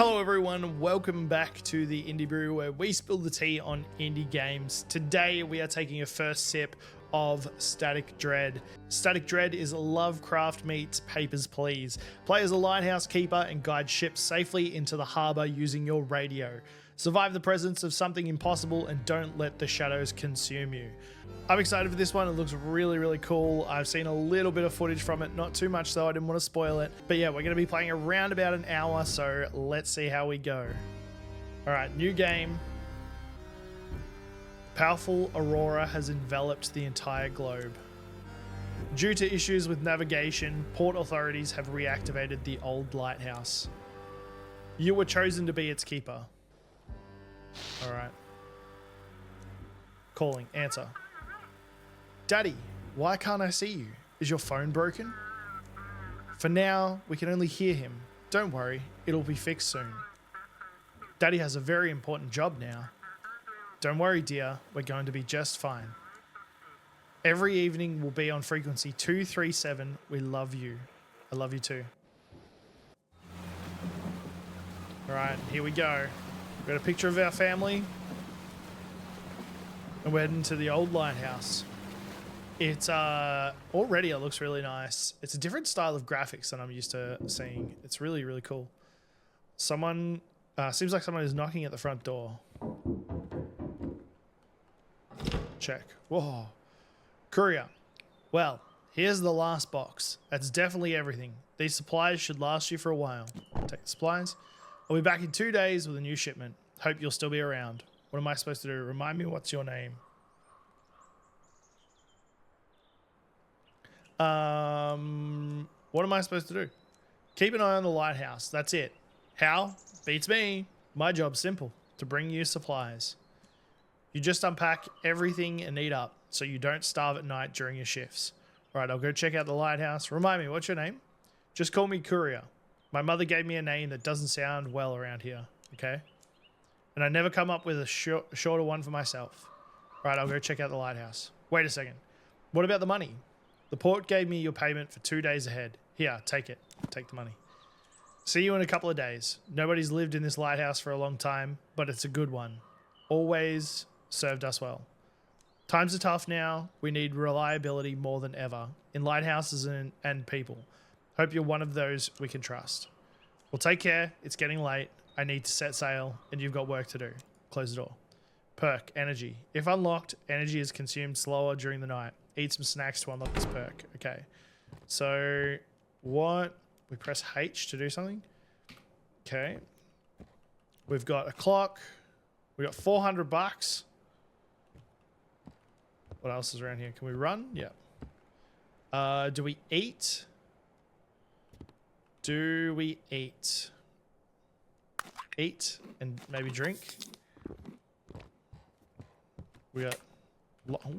Hello everyone, welcome back to the Indie Brew where we spill the tea on indie games. Today we are taking a first sip of Static Dread. Static Dread is Lovecraft meets Papers, Please. Play as a lighthouse keeper and guide ships safely into the harbour using your radio. Survive the presence of something impossible and don't let the shadows consume you. I'm excited for this one. It looks really cool. I've seen a little bit of footage from it, not too much though, I didn't want to spoil it. But yeah, we're going to be playing around about an hour, so let's see how we go. Alright, new game. Powerful aurora has enveloped the entire globe. Due to issues with navigation, port authorities have reactivated the old lighthouse. You were chosen to be its keeper. Alright. Calling. Answer. Daddy, why can't I see you? Is your phone broken? For now, we can only hear him. Don't worry, it'll be fixed soon. Daddy has a very important job now. Don't worry, dear, we're going to be just fine. Every evening we'll be on frequency 237. We love you. I love you too. Alright, here we go. We've got a picture of our family. And we're heading to the old lighthouse. It's already it looks really nice. It's a different style of graphics than I'm used to seeing. It's really cool. Someone seems like someone is knocking at the front door. Check. Whoa. Courier. Well, here's the last box. That's definitely everything. These supplies should last you for a while. Take the supplies. I'll be back in 2 days with a new shipment. Hope you'll still be around. What am I supposed to do? Remind me what's your name. What am I supposed to do? Keep an eye on the lighthouse. That's it. How? Beats me. My job's simple. To bring you supplies. You just unpack everything and eat up so you don't starve at night during your shifts. Alright, I'll go check out the lighthouse. Remind me, what's your name? Just call me Courier. My mother gave me a name that doesn't sound well around here. Okay? And I never come up with a shorter one for myself. Alright, I'll go check out the lighthouse. Wait a second. What about the money? The port gave me your payment for 2 days ahead. Here, take it. Take the money. See you in a couple of days. Nobody's lived in this lighthouse for a long time, but it's a good one. Always served us well. Times are tough now. We need reliability more than ever in lighthouses and people. Hope you're one of those we can trust. Well, take care. It's getting late. I need to set sail, and you've got work to do. Close the door. Perk, energy. If unlocked, energy is consumed slower during the night. Eat some snacks to unlock this perk. Okay. So, what? We press H to do something? Okay. We've got a clock. We got 400 bucks. What else is around here? Can we run? Yeah. Do we eat? Do we eat? Eat and maybe drink. We got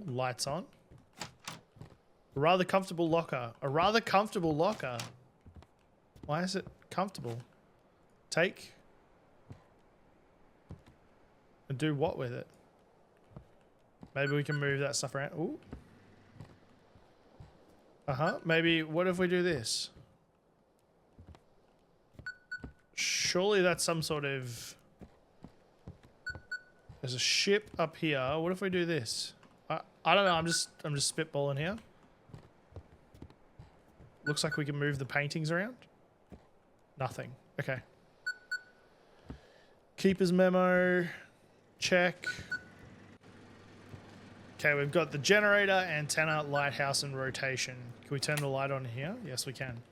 lights on. A rather comfortable locker. A rather comfortable locker. Why is it comfortable? Take. And do what with it? Maybe we can move that stuff around. Ooh. Maybe, what if we do this? Surely that's some sort of... There's a ship up here. What if we do this? I don't know. I'm just spitballing here. Looks like we can move the paintings around. Nothing. Okay. Keeper's memo. Check. Okay, we've got the generator, antenna, lighthouse, and rotation. Can we turn the light on here? Yes, we can.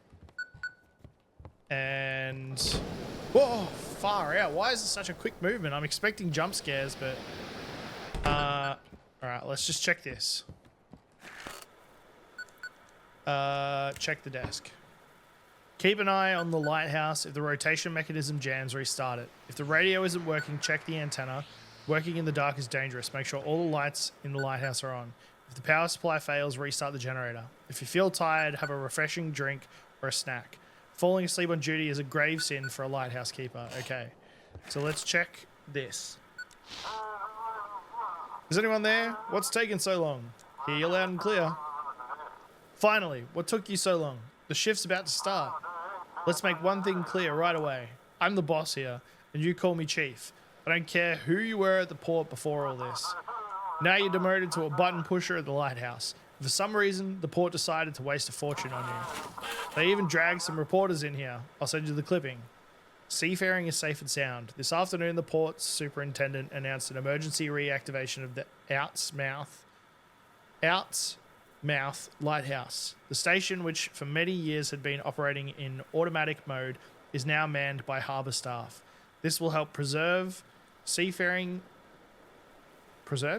And... Whoa! Far out. Why is it such a quick movement? I'm expecting jump scares, but... Alright, let's just check this. Check the desk. Keep an eye on the lighthouse. If the rotation mechanism jams, restart it. If the radio isn't working, check the antenna. Working in the dark is dangerous. Make sure all the lights in the lighthouse are on. If the power supply fails, restart the generator. If you feel tired, have a refreshing drink or a snack. Falling asleep on duty is a grave sin for a lighthouse keeper. Okay, so let's check this. Is anyone there? What's taking so long? Hear you loud and clear. Finally, what took you so long? The shift's about to start. Let's make one thing clear right away. I'm the boss here, and you call me chief. I don't care who you were at the port before all this. Now you're demoted to a button pusher at the lighthouse. For some reason, the port decided to waste a fortune on you. They even dragged some reporters in here. I'll send you the clipping. Seafaring is safe and sound. This afternoon, the port's superintendent announced an emergency reactivation of the Out's Mouth Lighthouse. The station, which for many years had been operating in automatic mode, is now manned by harbour staff. This will help preserve seafaring.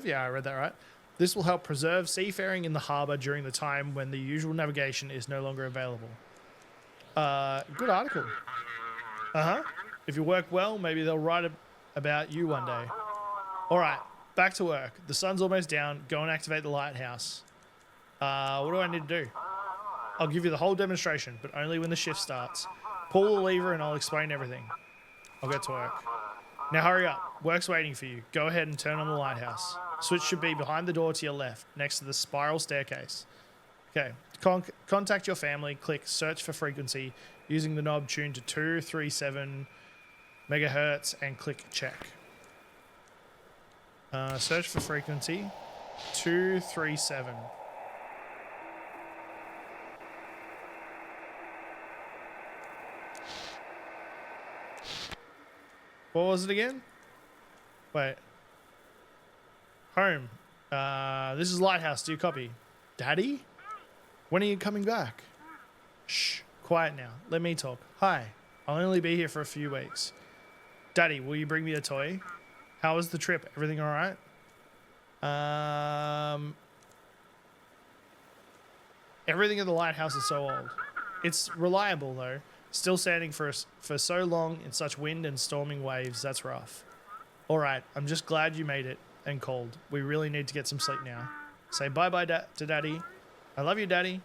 Yeah, I read that right. This will help preserve seafaring in the harbour during the time when the usual navigation is no longer available. Good article. If you work well, maybe they'll write about you one day. All right, back to work. The sun's almost down. Go and activate the lighthouse. What do I need to do? I'll give you the whole demonstration, but only when the shift starts. Pull the lever and I'll explain everything. I'll get to work. Now hurry up. Work's waiting for you. Go ahead and turn on the lighthouse. Switch should be behind the door to your left, next to the spiral staircase. Okay. Contact your family. Click search for frequency using the knob tuned to 237 megahertz and click check. Search for frequency 237. What was it again? Wait. Home. This is Lighthouse. Do you copy? Daddy? When are you coming back? Shh. Quiet now. Let me talk. Hi. I'll only be here for a few weeks. Daddy, will you bring me a toy? How was the trip? Everything all right? Everything at the lighthouse is so old. It's reliable though. Still standing for so long in such wind and storming waves. That's rough. All right. I'm just glad you made it and called. We really need to get some sleep now. Say bye-bye to Daddy. I love you, Daddy.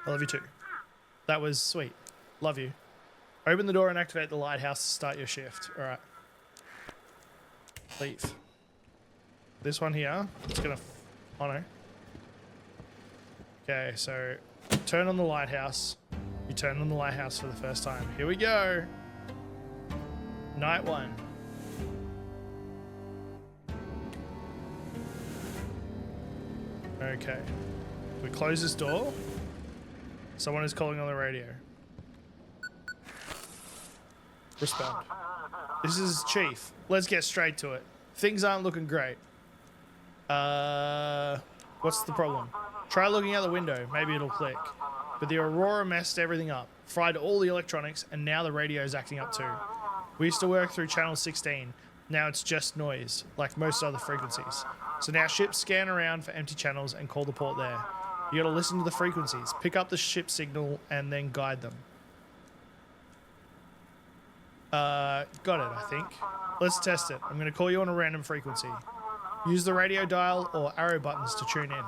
I love you too. That was sweet. Love you. Open the door and activate the lighthouse to start your shift. All right. Leave. This one here. It's going to... Oh, no. Okay, so turn on the lighthouse. You turn on the lighthouse for the first time. Here we go. Night 1. Okay. We close this door. Someone is calling on the radio. Respond. This is Chief. Let's get straight to it. Things aren't looking great. What's the problem? Try looking out the window. Maybe it'll click. But the aurora messed everything up. Fried all the electronics, and now the radio's acting up too. We used to work through channel 16. Now it's just noise, like most other frequencies. So now ships scan around for empty channels and call the port there. You gotta listen to the frequencies, pick up the ship signal, and then guide them. Got it, I think. Let's test it. I'm gonna call you on a random frequency. Use the radio dial or arrow buttons to tune in.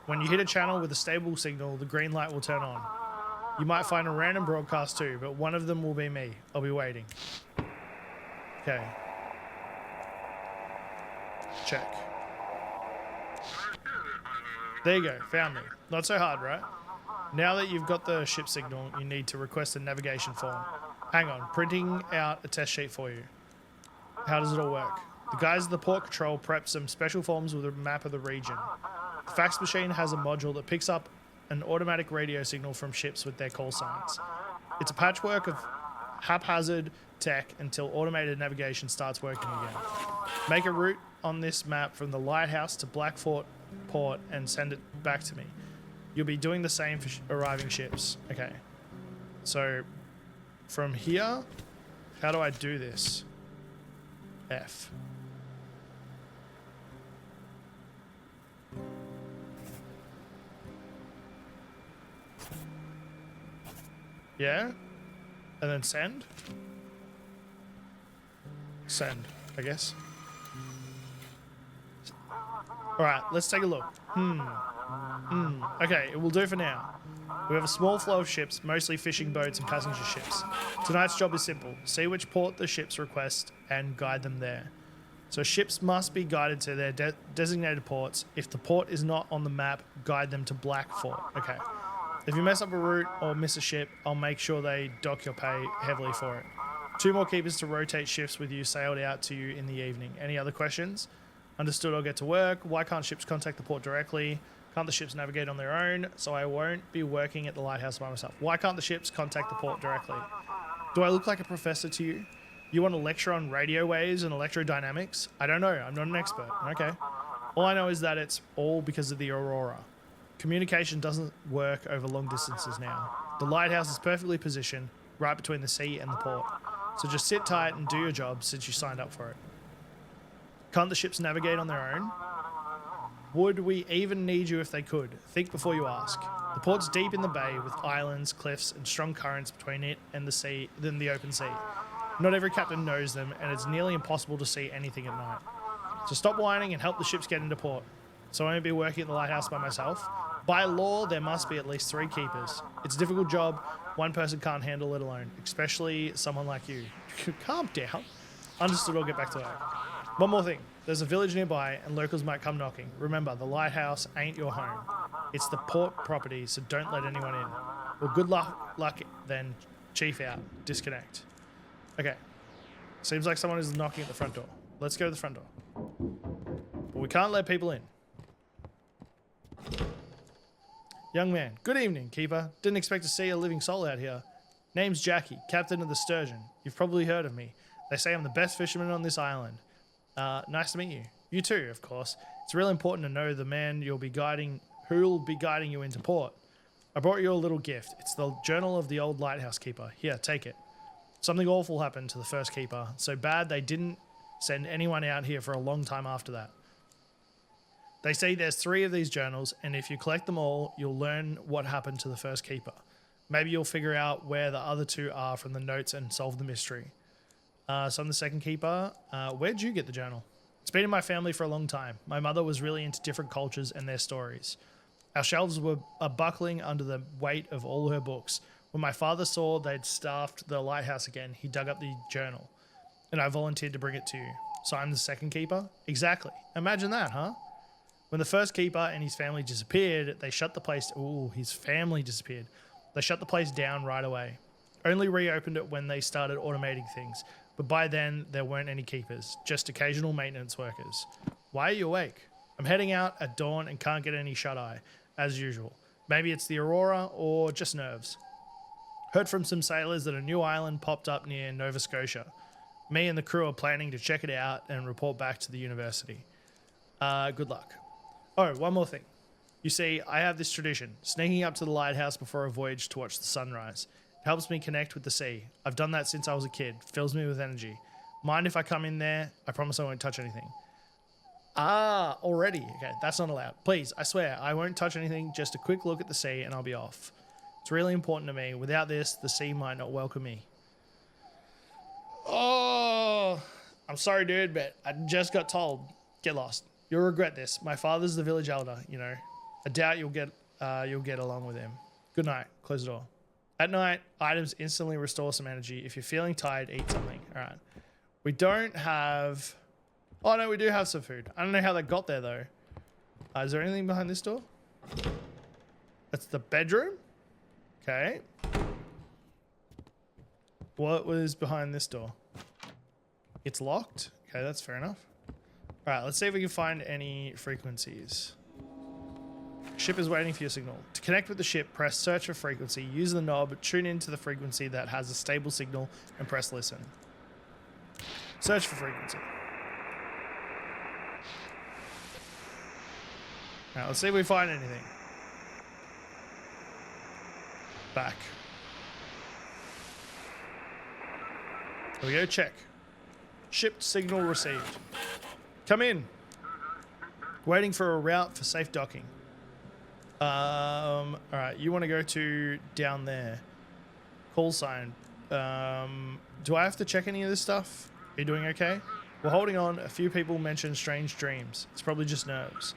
When you hit a channel with a stable signal, the green light will turn on. You might find a random broadcast too, but one of them will be me. I'll be waiting. Okay. Check. There you go, found me. Not so hard, right? Now that you've got the ship signal, you need to request a navigation form. Hang on, printing out a test sheet for you. How does it all work? The guys at the port control prep some special forms with a map of the region. The fax machine has a module that picks up an automatic radio signal from ships with their call signs. It's a patchwork of haphazard tech until automated navigation starts working again. Make a route on this map from the lighthouse to Blackfort Port and send it back to me. You'll be doing the same for arriving ships. Okay. So, from here, how do I do this? F. Yeah? And then send? Send, I guess. Alright, let's take a look. Okay, it will do for now. We have a small flow of ships, mostly fishing boats and passenger ships. Tonight's job is simple. See which port the ships request and guide them there. So ships must be guided to their designated ports. If the port is not on the map, guide them to Blackfort. Okay. If you mess up a route or miss a ship, I'll make sure they dock your pay heavily for it. 2 more keepers to rotate shifts with you sailed out to you in the evening. Any other questions? Understood, I'll get to work. Why can't ships contact the port directly? Can't the ships navigate on their own? So I won't be working at the lighthouse by myself. Why can't the ships contact the port directly? Do I look like a professor to you? You want to lecture on radio waves and electrodynamics? I don't know. I'm not an expert. Okay. All I know is that it's all because of the aurora. Communication doesn't work over long distances now. The lighthouse is perfectly positioned right between the sea and the port. So just sit tight and do your job since you signed up for it. Can't the ships navigate on their own? Would we even need you if they could? Think before you ask. The port's deep in the bay with islands, cliffs, and strong currents between it and the sea, than the open sea. Not every captain knows them, and it's nearly impossible to see anything at night. So stop whining and help the ships get into port. So I won't be working at the lighthouse by myself. By law, there must be at least 3 keepers. It's a difficult job. One person can't handle it alone, especially someone like you. Calm down. Understood, I'll get back to work. One more thing. There's a village nearby and locals might come knocking. Remember, the lighthouse ain't your home. It's the port property, so don't let anyone in. Well, good luck then. Chief out. Disconnect. Okay. Seems like someone is knocking at the front door. Let's go to the front door. But we can't let people in. Young man. Good evening, keeper. Didn't expect to see a living soul out here. Name's Jackie, captain of the Sturgeon. You've probably heard of me. They say I'm the best fisherman on this island. Nice to meet you. You too, of course. It's really important to know the man who'll be guiding you into port. I brought you a little gift. It's the journal of the old lighthouse keeper. Here, take it. Something awful happened to the first keeper. So bad they didn't send anyone out here for a long time after that. They say there's 3 of these journals, and if you collect them all, you'll learn what happened to the first keeper. Maybe you'll figure out where the other 2 are from the notes and solve the mystery. So I'm the second keeper. Where'd you get the journal? It's been in my family for a long time. My mother was really into different cultures and their stories. Our shelves were buckling under the weight of all her books. When my father saw they'd staffed the lighthouse again, he dug up the journal, and I volunteered to bring it to you. So I'm the second keeper? Exactly. Imagine that, huh? When the first keeper and his family disappeared, they shut the place... Ooh, his family disappeared. They shut the place down right away. Only reopened it when they started automating things. But by then, there weren't any keepers, just occasional maintenance workers. Why are you awake? I'm heading out at dawn and can't get any shut-eye, as usual. Maybe it's the aurora or just nerves. Heard from some sailors that a new island popped up near Nova Scotia. Me and the crew are planning to check it out and report back to the university. Good luck. Oh, one more thing. You see, I have this tradition, sneaking up to the lighthouse before a voyage to watch the sunrise. It helps me connect with the sea. I've done that since I was a kid. Fills me with energy. Mind if I come in there? I promise I won't touch anything. Ah, already. Okay, that's not allowed. Please, I swear, I won't touch anything. Just a quick look at the sea and I'll be off. It's really important to me. Without this, the sea might not welcome me. Oh, I'm sorry, dude, but I just got told. Get lost. You'll regret this. My father's the village elder, you know. I doubt you'll get along with him. Good night. Close the door. At night, items instantly restore some energy. If you're feeling tired, eat something. All right. We don't have... Oh, no, we do have some food. I don't know how that got there, though. Is there anything behind this door? That's the bedroom? Okay. What was behind this door? It's locked? Okay, that's fair enough. All right, let's see if we can find any frequencies. Ship is waiting for your signal. To connect with the ship, press search for frequency, use the knob, tune into the frequency that has a stable signal, and press listen. Search for frequency. All right, let's see if we find anything. Back. There we go, check. Ship signal received. Come in. Waiting for a route for safe docking. All right, you want to go to down there. Call sign. Do I have to check any of this stuff? Are you doing okay? We're holding on. A few people mentioned strange dreams. It's probably just nerves.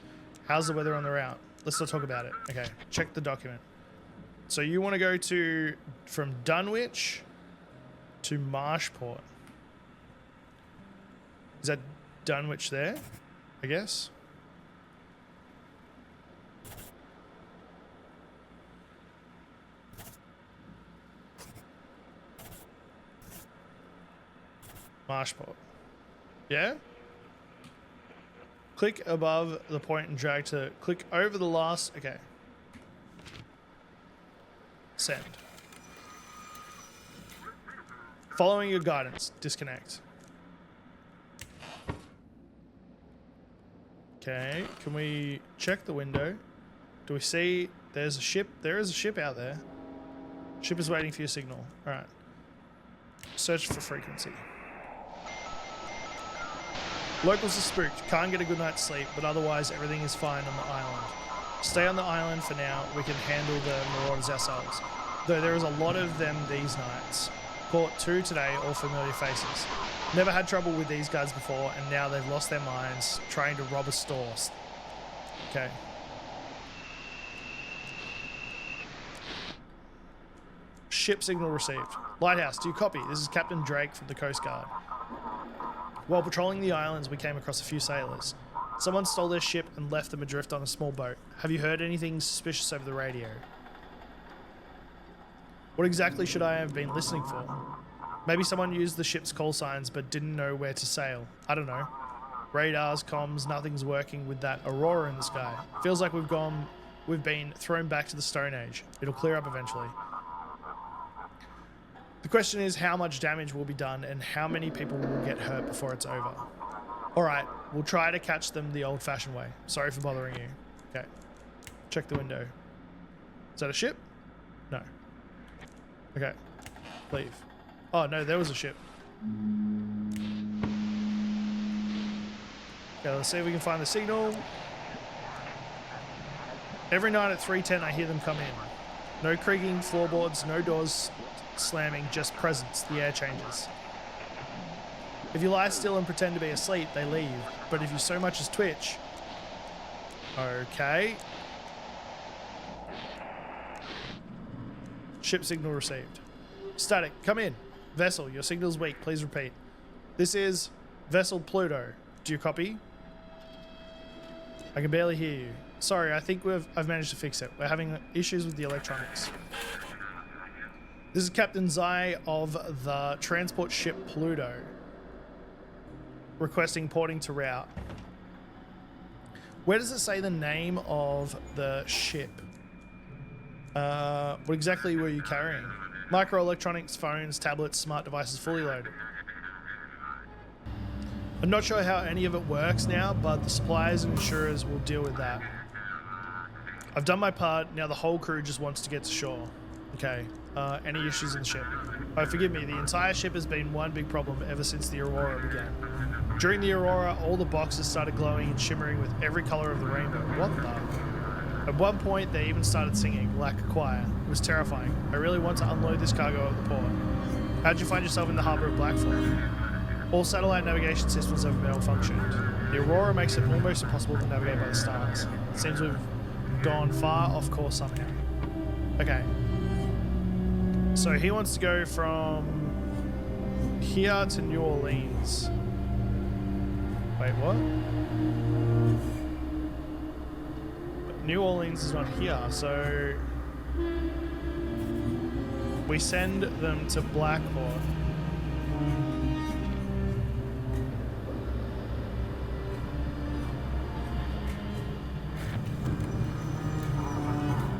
How's the weather on the route? Let's not talk about it. Okay, check the document. So you want to go to from Dunwich to Marshport. Is that Dunwich there? I guess. Marshport. Yeah? Click above the point and drag to click over the last. Okay. Send. Following your guidance. Disconnect. Okay. Can we check the window? Do we see there's a ship? There is a ship out there. Ship is waiting for your signal. All right. Search for frequency. Locals are spooked. Can't get a good night's sleep, but otherwise everything is fine on the island. Stay on the island for now. We can handle the marauders ourselves. Though there is a lot of them these nights. Caught 2 today, all familiar faces. Never had trouble with these guys before, and now they've lost their minds trying to rob a store. Okay. Ship signal received. Lighthouse, do you copy? This is Captain Drake from the Coast Guard. While patrolling the islands, we came across a few sailors. Someone stole their ship and left them adrift on a small boat. Have you heard anything suspicious over the radio? What exactly should I have been listening for? Maybe someone used the ship's call signs but didn't know where to sail. I don't know. Radars, comms, nothing's working with that aurora in the sky. Feels like we've been thrown back to the Stone Age. It'll clear up eventually. The question is how much damage will be done and how many people will get hurt before it's over. Alright, we'll try to catch them the old-fashioned way. Sorry for bothering you. Okay. Check the window. Is that a ship? No. Okay. Leave. Oh, no, there was a ship. Okay, let's see if we can find the signal. Every night at 3:10 I hear them come in. No creaking floorboards, no doors slamming, just presence. The air changes. If you lie still and pretend to be asleep, they leave. But if you so much as twitch... Okay. Ship signal received. Static, come in. Vessel, your signal's weak. Please repeat. This is Vessel Pluto. Do you copy? I can barely hear you. Sorry, I think I've managed to fix it. We're having issues with the electronics. This is Captain Zai of the transport ship Pluto. Requesting porting to route. Where does it say the name of the ship? What exactly were you carrying? Microelectronics, phones, tablets, smart devices fully loaded. I'm not sure how any of it works now, but the suppliers and insurers will deal with that. I've done my part, now the whole crew just wants to get to shore. Okay, any issues in the ship? Oh, forgive me, the entire ship has been one big problem ever since the aurora began. During the aurora, all the boxes started glowing and shimmering with every color of the rainbow. What the? At one point, they even started singing, like a choir. It was terrifying. I really want to unload this cargo at the port. How'd you find yourself in the harbor of Blackfall? All satellite navigation systems have malfunctioned. The aurora makes it almost impossible to navigate by the stars. It seems we've gone far off course somehow. Okay. So he wants to go from here to New Orleans. Wait, what? But New Orleans is not here, so we send them to Blackport.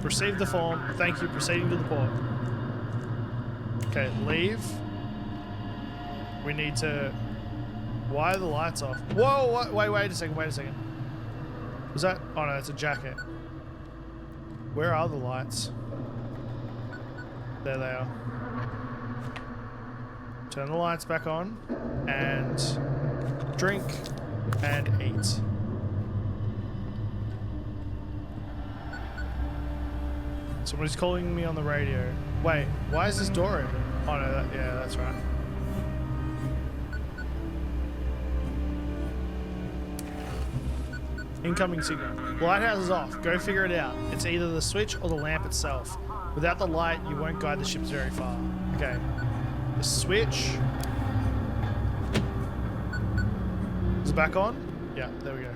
Receive the form. Thank you. Proceeding to the port. Okay, leave. We need to... Why are the lights off? Whoa, what? Wait a second, wait a second. Was that... Oh no, it's a jacket. Where are the lights? There they are. Turn the lights back on. And... drink. And eat. Somebody's calling me on the radio. Wait, why is this door open? Oh no, yeah, that's right. Incoming signal. Lighthouse is off. Go figure it out. It's either the switch or the lamp itself. Without the light, you won't guide the ships very far. Okay. The switch. Is it back on? Yeah, there we go.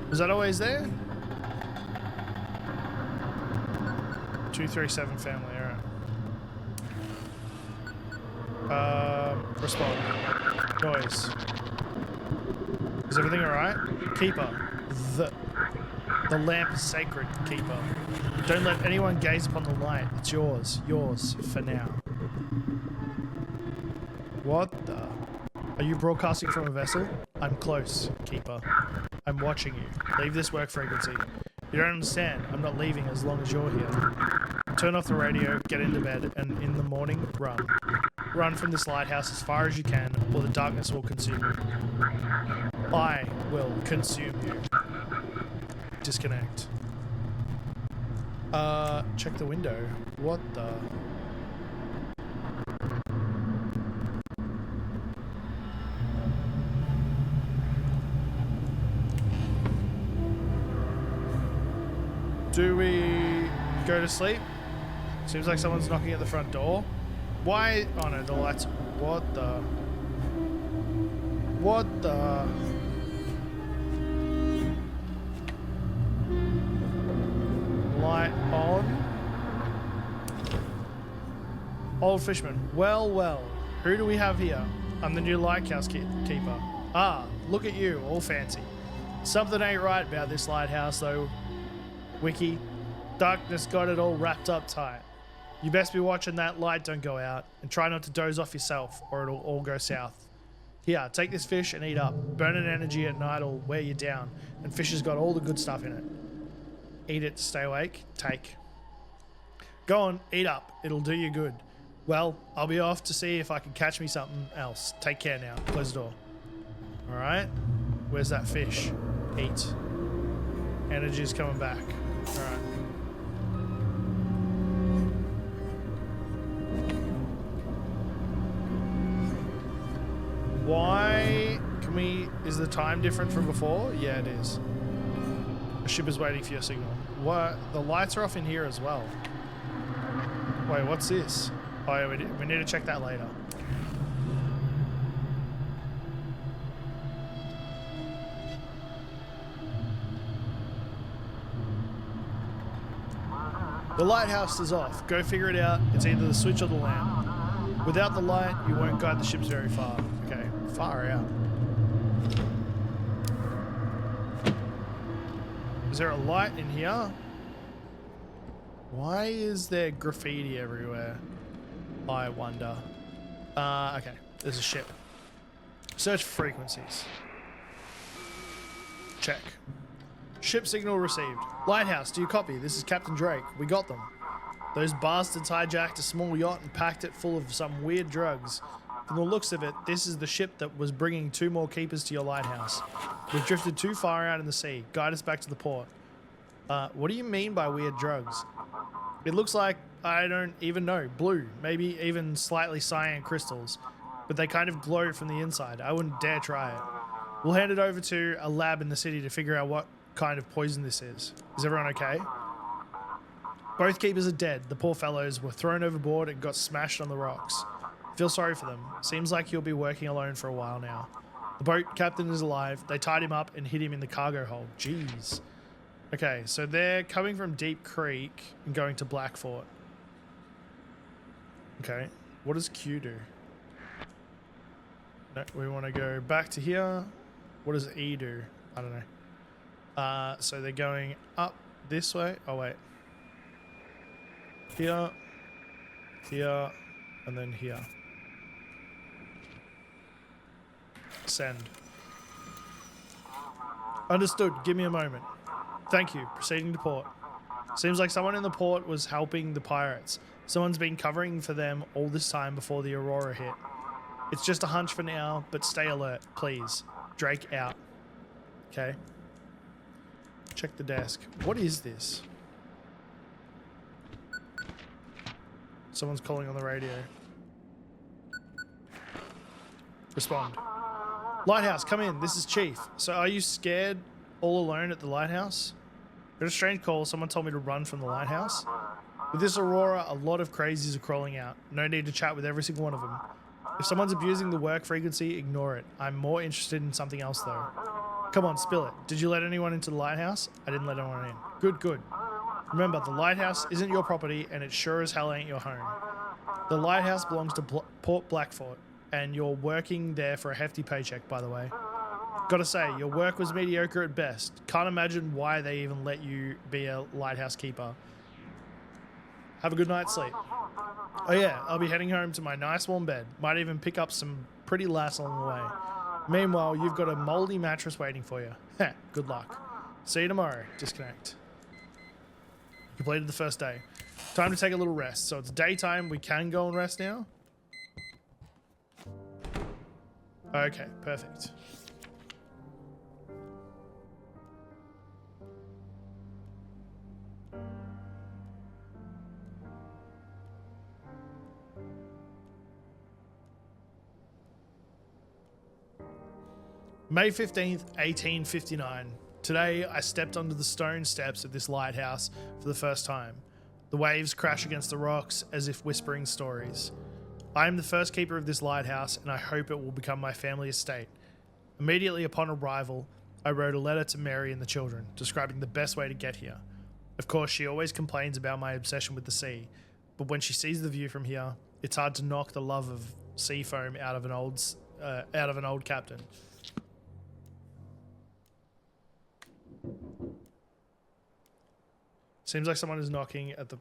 Was that always there? 237 family, alright. Respond. Noise. Is everything alright? Keeper. The lamp is sacred, Keeper. Don't let anyone gaze upon the light. It's yours. Yours for now. What the? Are you broadcasting from a vessel? I'm close, Keeper. I'm watching you. Leave this work frequency. You don't understand. I'm not leaving as long as you're here. Turn off the radio, get into bed, and in the morning, run. Run from this lighthouse as far as you can, or the darkness will consume you. I will consume you. Disconnect. Check the window. What the? Do we go to sleep? Seems like someone's knocking at the front door. Why? Oh no, the lights. What the? What the? Light on. Old fisherman. Well, well. Who do we have here? I'm the new lighthouse keeper. Ah, look at you, all fancy. Something ain't right about this lighthouse, though. Wiki. Darkness got it all wrapped up tight. You best be watching that light don't go out, and try not to doze off yourself, or it'll all go south. Here, take this fish and eat up. Burning energy at night will wear you down, and fish has got all the good stuff in it. Eat it to stay awake. Take. Go on, eat up. It'll do you good. Well, I'll be off to see if I can catch me something else. Take care now. Close the door. Alright. Where's that fish? Eat. Energy's coming back. Alright. Why can we... Is the time different from before? Yeah, it is. The ship is waiting for your signal. What? The lights are off in here as well. Wait, what's this? Oh, yeah, we need to check that later. The lighthouse is off. Go figure it out. It's either the switch or the lamp. Without the light, you won't guide the ships very far. Okay, far out. Is there a light in here? Why is there graffiti everywhere? I wonder. Okay, there's a ship. Search frequencies. Check. Ship signal received. Lighthouse, do you copy? This is Captain Drake. We got them. Those bastards hijacked a small yacht and packed it full of some weird drugs. From the looks of it, this is the ship that was bringing 2 more keepers to your lighthouse. We've drifted too far out in the sea. Guide us back to the port. What do you mean by weird drugs? It looks like, I don't even know, blue, maybe even slightly cyan crystals, but they kind of glow from the inside. I wouldn't dare try it. We'll hand it over to a lab in the city to figure out what kind of poison this is. Is everyone okay? Both keepers are dead. The poor fellows were thrown overboard and got smashed on the rocks. Feel sorry for them. Seems like he'll be working alone for a while now. The boat captain is alive. They tied him up and hid him in the cargo hold. Jeez. Okay, so they're coming from Deep Creek and going to Blackfort. Okay, what does Q do? No, we want to go back to here. What does E do? I don't know. So they're going up this way. Oh, wait. Here, here, and then here. Send. Understood. Give me a moment. Thank you. Proceeding to port. Seems like someone in the port was helping the pirates. Someone's been covering for them all this time before the Aurora hit. It's just a hunch for now, but stay alert, please. Drake out. Okay. Check the desk. What is this? Someone's calling on the radio. Respond. Lighthouse, come in. This is Chief. So are you scared all alone at the lighthouse? Got a strange call. Someone told me to run from the lighthouse. With this Aurora, a lot of crazies are crawling out. No need to chat with every single one of them. If someone's abusing the work frequency, ignore it. I'm more interested in something else though. Come on, spill it. Did you let anyone into the lighthouse? I didn't let anyone in. Good, good. Remember, the lighthouse isn't your property and it sure as hell ain't your home. The lighthouse belongs to Port Blackfort, and you're working there for a hefty paycheck, by the way. Gotta say, your work was mediocre at best. Can't imagine why they even let you be a lighthouse keeper. Have a good night's sleep. Oh yeah, I'll be heading home to my nice warm bed. Might even pick up some pretty lass along the way. Meanwhile, you've got a moldy mattress waiting for you. Heh, good luck. See you tomorrow. Disconnect. Completed the first day. Time to take a little rest. So it's daytime. We can go and rest now. Okay, perfect. May 15th, 1859. Today, I stepped onto the stone steps of this lighthouse for the first time. The waves crash against the rocks as if whispering stories. I am the first keeper of this lighthouse, and I hope it will become my family estate. Immediately upon arrival, I wrote a letter to Mary and the children, describing the best way to get here. Of course, she always complains about my obsession with the sea, but when she sees the view from here, it's hard to knock the love of sea foam out of an old captain. Seems like someone is knocking at the...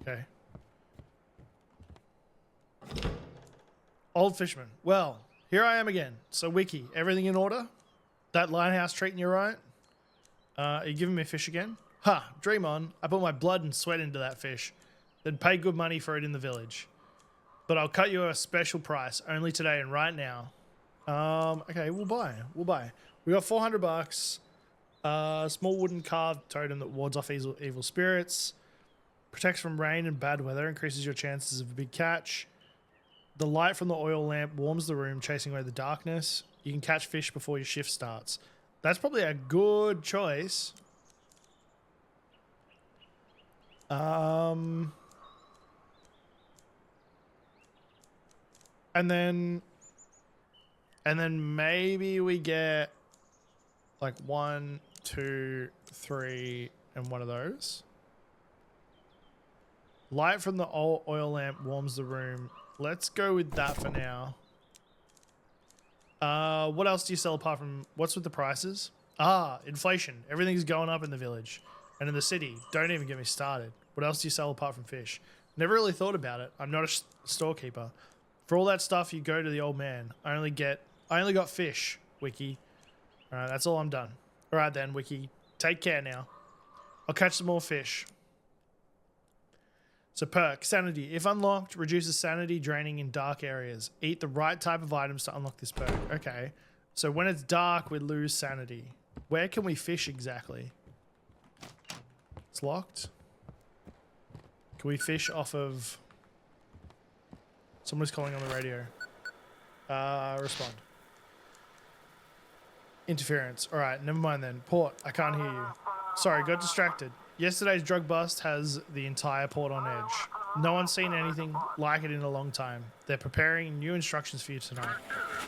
Okay. Old fisherman. Well, here I am again. So, Wiki, everything in order? That lighthouse treating you right? Are you giving me a fish again? Ha! Dream on. I put my blood and sweat into that fish. Then pay good money for it in the village. But I'll cut you a special price, only today and right now. Okay, we'll buy. We got $400. Small wooden carved totem that wards off evil spirits. Protects from rain and bad weather. Increases your chances of a big catch. The light from the oil lamp warms the room, chasing away the darkness. You can catch fish before your shift starts. That's probably a good choice. And then maybe we get like 1, 2, 3, and one of those. Light from the oil lamp warms the room. Let's go with that for now. What else do you sell apart from... What's with the prices? Inflation. Everything's going up in the village. And in the city. Don't even get me started. What else do you sell apart from fish? Never really thought about it. I'm not a storekeeper. For all that stuff, you go to the old man. I only got fish, Wiki. Alright, that's all I'm done. Alright then, Wiki. Take care now. I'll catch some more fish. So perk, sanity. If unlocked, reduces sanity draining in dark areas. Eat the right type of items to unlock this perk. Okay. So when it's dark, we lose sanity. Where can we fish exactly? It's locked. Can we fish off of... Someone's calling on the radio. Respond. Interference. Alright, never mind then. Port, I can't hear you. Sorry, got distracted. Yesterday's drug bust has the entire port on edge. No one's seen anything like it in a long time. They're preparing new instructions for you tonight.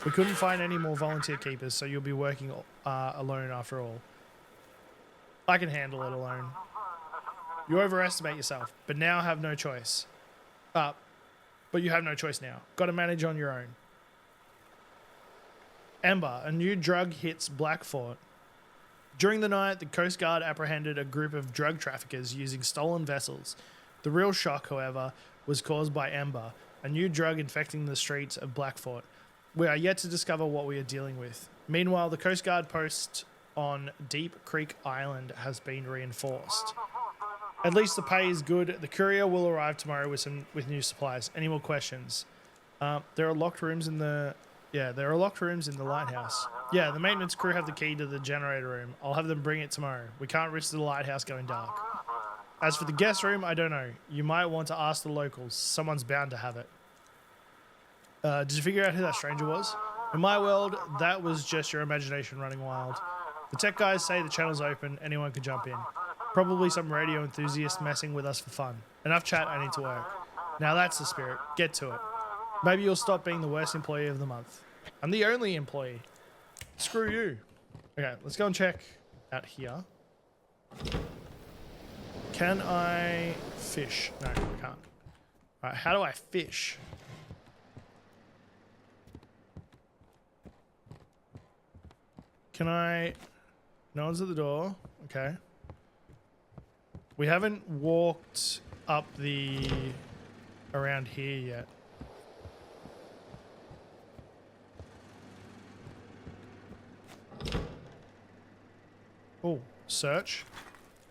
We couldn't find any more volunteer keepers, so you'll be working alone after all. I can handle it alone. You overestimate yourself, but now have no choice. But you have no choice now. Got to manage on your own. Ember, a new drug hits Black Fort. During the night, the Coast Guard apprehended a group of drug traffickers using stolen vessels. The real shock, however, was caused by Ember, a new drug infecting the streets of Black Fort. We are yet to discover what we are dealing with. Meanwhile, the Coast Guard post on Deep Creek Island has been reinforced. At least the pay is good. The courier will arrive tomorrow with new supplies. Any more questions? There are locked rooms in the... Yeah, there are locked rooms in the lighthouse. Yeah, the maintenance crew have the key to the generator room. I'll have them bring it tomorrow. We can't risk the lighthouse going dark. As for the guest room, I don't know. You might want to ask the locals. Someone's bound to have it. Did you figure out who that stranger was? In my world, that was just your imagination running wild. The tech guys say the channel's open. Anyone can jump in. Probably some radio enthusiast messing with us for fun. Enough chat, I need to work. Now that's the spirit. Get to it. Maybe you'll stop being the worst employee of the month. I'm the only employee. Screw you. Okay, let's go and check out here. Can I fish? No, I can't. Alright, how do I fish? Can I... No one's at the door. Okay. We haven't walked up the... around here yet. Oh, search.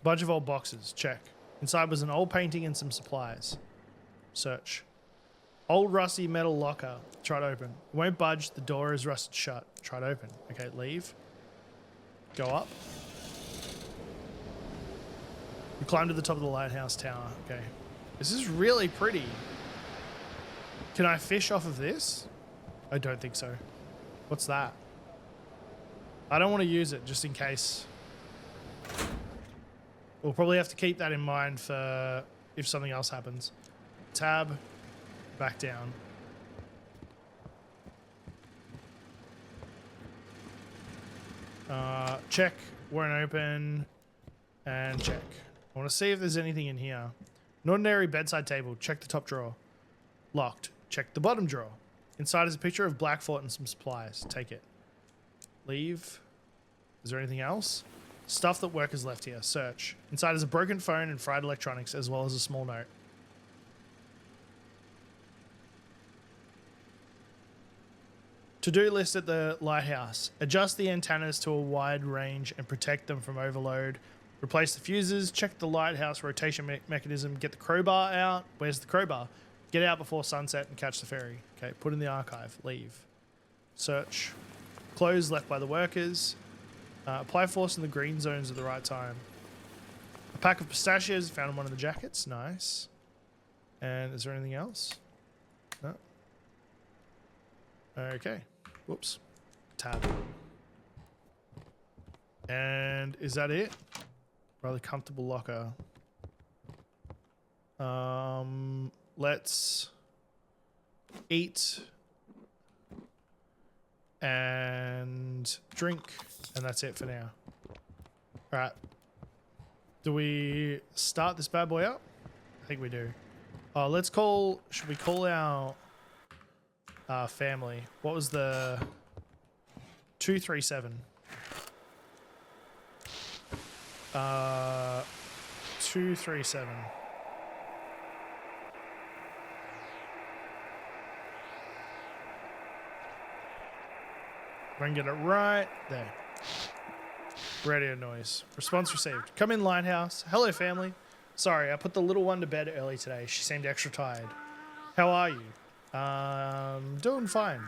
Bunch of old boxes. Check. Inside was an old painting and some supplies. Search. Old rusty metal locker. Try to open. It won't budge. The door is rusted shut. Try to open. Okay, leave. Go up. You climb to the top of the lighthouse tower. Okay. This is really pretty. Can I fish off of this? I don't think so. What's that? I don't want to use it just in case. We'll probably have to keep that in mind for if something else happens. Tab. Back down. Check. Won't open. And check. I want to see if there's anything in here. An ordinary bedside table. Check the top drawer. Locked. Check the bottom drawer. Inside is a picture of Blackfoot and some supplies. Take it. Leave. Is there anything else? Stuff that workers left here. Search. Inside is a broken phone and fried electronics, as well as a small note. To-do list at the lighthouse. Adjust the antennas to a wide range and protect them from overload. Replace the fuses. Check the lighthouse rotation mechanism. Get the crowbar out. Where's the crowbar? Get out before sunset and catch the ferry. Okay, put in the archive. Leave. Search. Clothes left by the workers. Apply force in the green zones at the right time. A pack of pistachios found in one of the jackets. Nice. And is there anything else? No. Okay. Whoops. Tab. And is that it? Rather comfortable locker. Let's eat and drink, and that's it for now. All right. Do we start this bad boy up? I think we do. Oh, let's call... Should we call our family? What was the... 237. 237. If I can get it right there. Radio noise. Response received. Come in, Lighthouse. Hello, family. Sorry, I put the little one to bed early today. She seemed extra tired. How are you? Doing fine.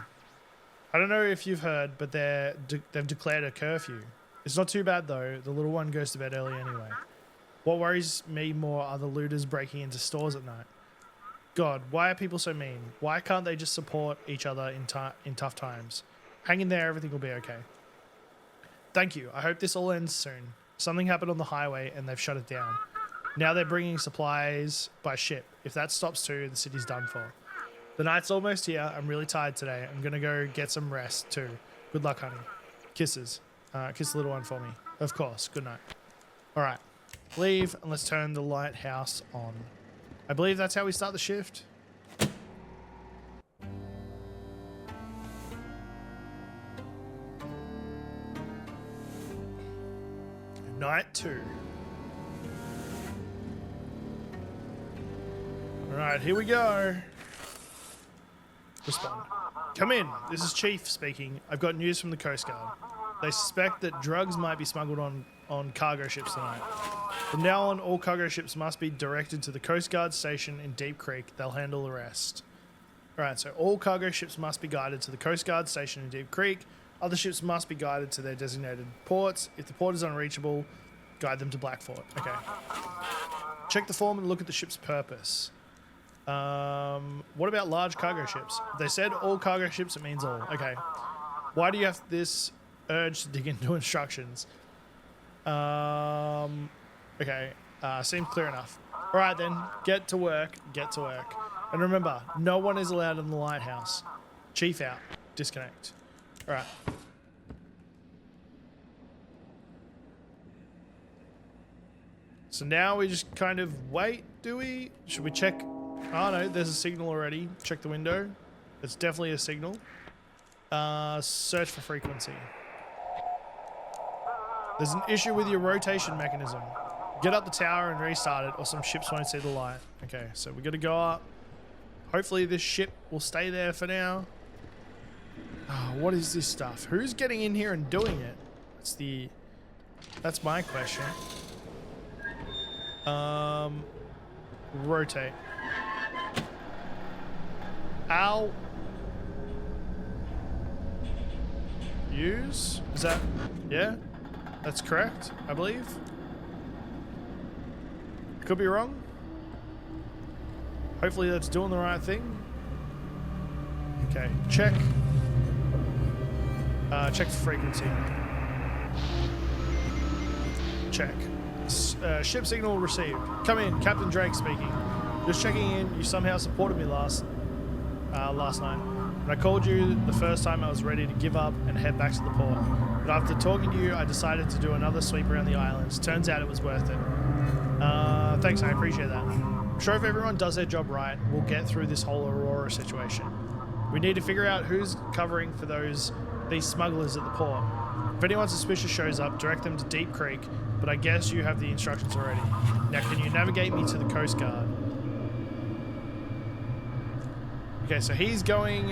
I don't know if you've heard, but they've declared a curfew. It's not too bad, though. The little one goes to bed early anyway. What worries me more are the looters breaking into stores at night. God, why are people so mean? Why can't they just support each other in tough times? Hang in there, everything will be okay. Thank you. I hope this all ends soon. Something happened on the highway and they've shut it down. Now they're bringing supplies by ship. If that stops too, the city's done for. The night's almost here. I'm really tired today. I'm going to go get some rest too. Good luck, honey. Kisses. Kiss the little one for me. Of course. Good night. All right. Leave and let's turn the lighthouse on. I believe that's how we start the shift. Night 2. Alright, here we go. Respond. Come in. This is Chief speaking. I've got news from the Coast Guard. They suspect that drugs might be smuggled on cargo ships tonight. From now on, all cargo ships must be directed to the Coast Guard station in Deep Creek. They'll handle the rest. Alright, so all cargo ships must be guided to the Coast Guard station in Deep Creek. Other ships must be guided to their designated ports. If the port is unreachable, guide them to Blackfoot. Okay. Check the form and look at the ship's purpose. What about large cargo ships? If they said all cargo ships, it means all. Okay. Why do you have this urge to dig into instructions? Okay. Seems clear enough. All right then. Get to work. Get to work. And remember, no one is allowed in the lighthouse. Chief out. Disconnect. All right. So now we just kind of wait, do we? Should we check Oh no, there's a signal already. Check the window. It's definitely a signal. Search for frequency. There's an issue with your rotation mechanism. Get up the tower and restart it, or some ships won't see the light. Okay, so we gotta go up. Hopefully this ship will stay there for now. Oh, what is this stuff? Who's getting in here and doing it? That's my question. Rotate. Ow. Use? Is that, yeah? That's correct, I believe. Could be wrong. Hopefully that's doing the right thing. Okay, check. Check for frequency. Check. Ship signal received. Come in, Captain Drake speaking. Just checking in. You somehow supported me last night. When I called you the first time, I was ready to give up and head back to the port. But after talking to you, I decided to do another sweep around the islands. Turns out it was worth it. Thanks, I appreciate that. I'm sure if everyone does their job right, we'll get through this whole Aurora situation. We need to figure out who's covering for these smugglers at the port. If anyone suspicious shows up, direct them to Deep Creek, but I guess you have the instructions already. Now, can you navigate me to the Coast Guard? Okay, so he's going,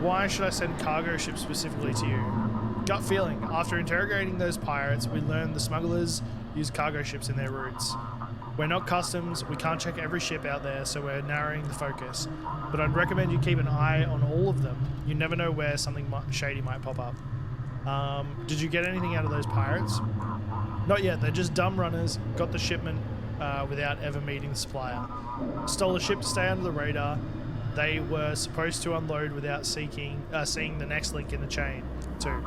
why should I send cargo ships specifically to you? Gut feeling. After interrogating those pirates, we learned the smugglers use cargo ships in their routes. We're not customs, we can't check every ship out there, so we're narrowing the focus. But I'd recommend you keep an eye on all of them. You never know where something shady might pop up. Did you get anything out of those pirates? Not yet, they're just dumb runners, got the shipment without ever meeting the supplier. Stole a ship to stay under the radar. They were supposed to unload without seeing the next link in the chain, too.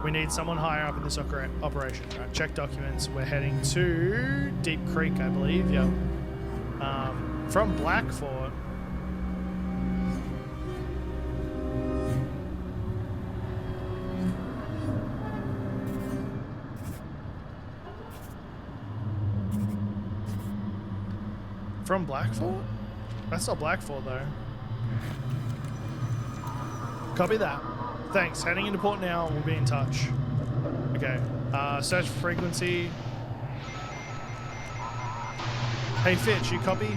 We need someone higher up in this operation. Right, check documents. We're heading to Deep Creek, I believe. Yep. From Blackfort. From Blackfort? That's not Blackfort, though. Copy that. Thanks. Heading into port now. We'll be in touch. Okay. Search for frequency. Hey, Fitch, you copy?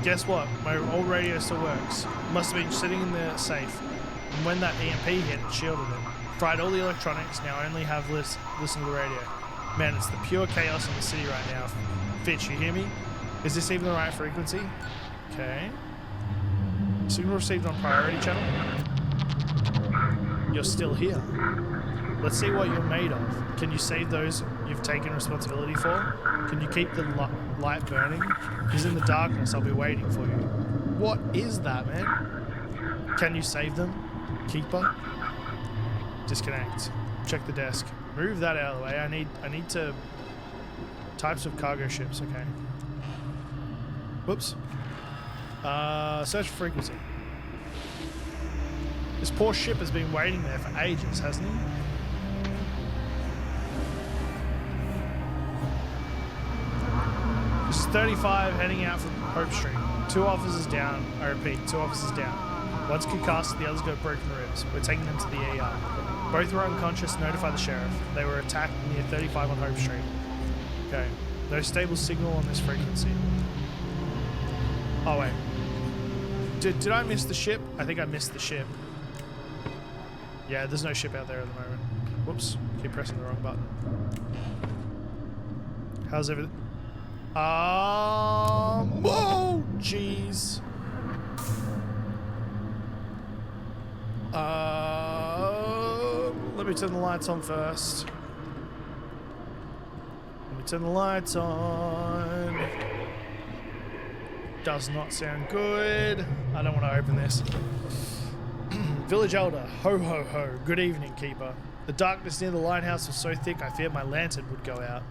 Guess what? My old radio still works. Must have been sitting in the safe. And when that EMP hit, it shielded it. Fried all the electronics. Now I only have listen to the radio. Man, it's the pure chaos in the city right now. Fitch, you hear me? Is this even the right frequency? Okay. Signal received on priority channel. You're still here. Let's see what you're made of. Can you save those you've taken responsibility for? Can you keep the light burning? Because in the darkness, I'll be waiting for you. What is that, man? Can you save them? Keeper? Disconnect. Check the desk. Move that out of the way. I need to... Types of cargo ships, okay. Whoops. Search for frequency. This poor ship has been waiting there for ages, hasn't he? This is 35 heading out from Hope Street. 2 officers down. I repeat, 2 officers down. One's concussed, the other's got broken ribs. We're taking them to the ER. Both were unconscious. Notify the sheriff. They were attacked near 35 on Hope Street. Okay. No stable signal on this frequency. Oh, wait. Did I miss the ship? I think I missed the ship. Yeah, there's no ship out there at the moment. Whoops. Keep pressing the wrong button. How's everything? Whoa! Jeez. Let me turn the lights on first. Let me turn the lights on. Does not sound good. I don't want to open this. Village Elder, ho ho ho, good evening, Keeper. The darkness near the lighthouse was so thick I feared my lantern would go out.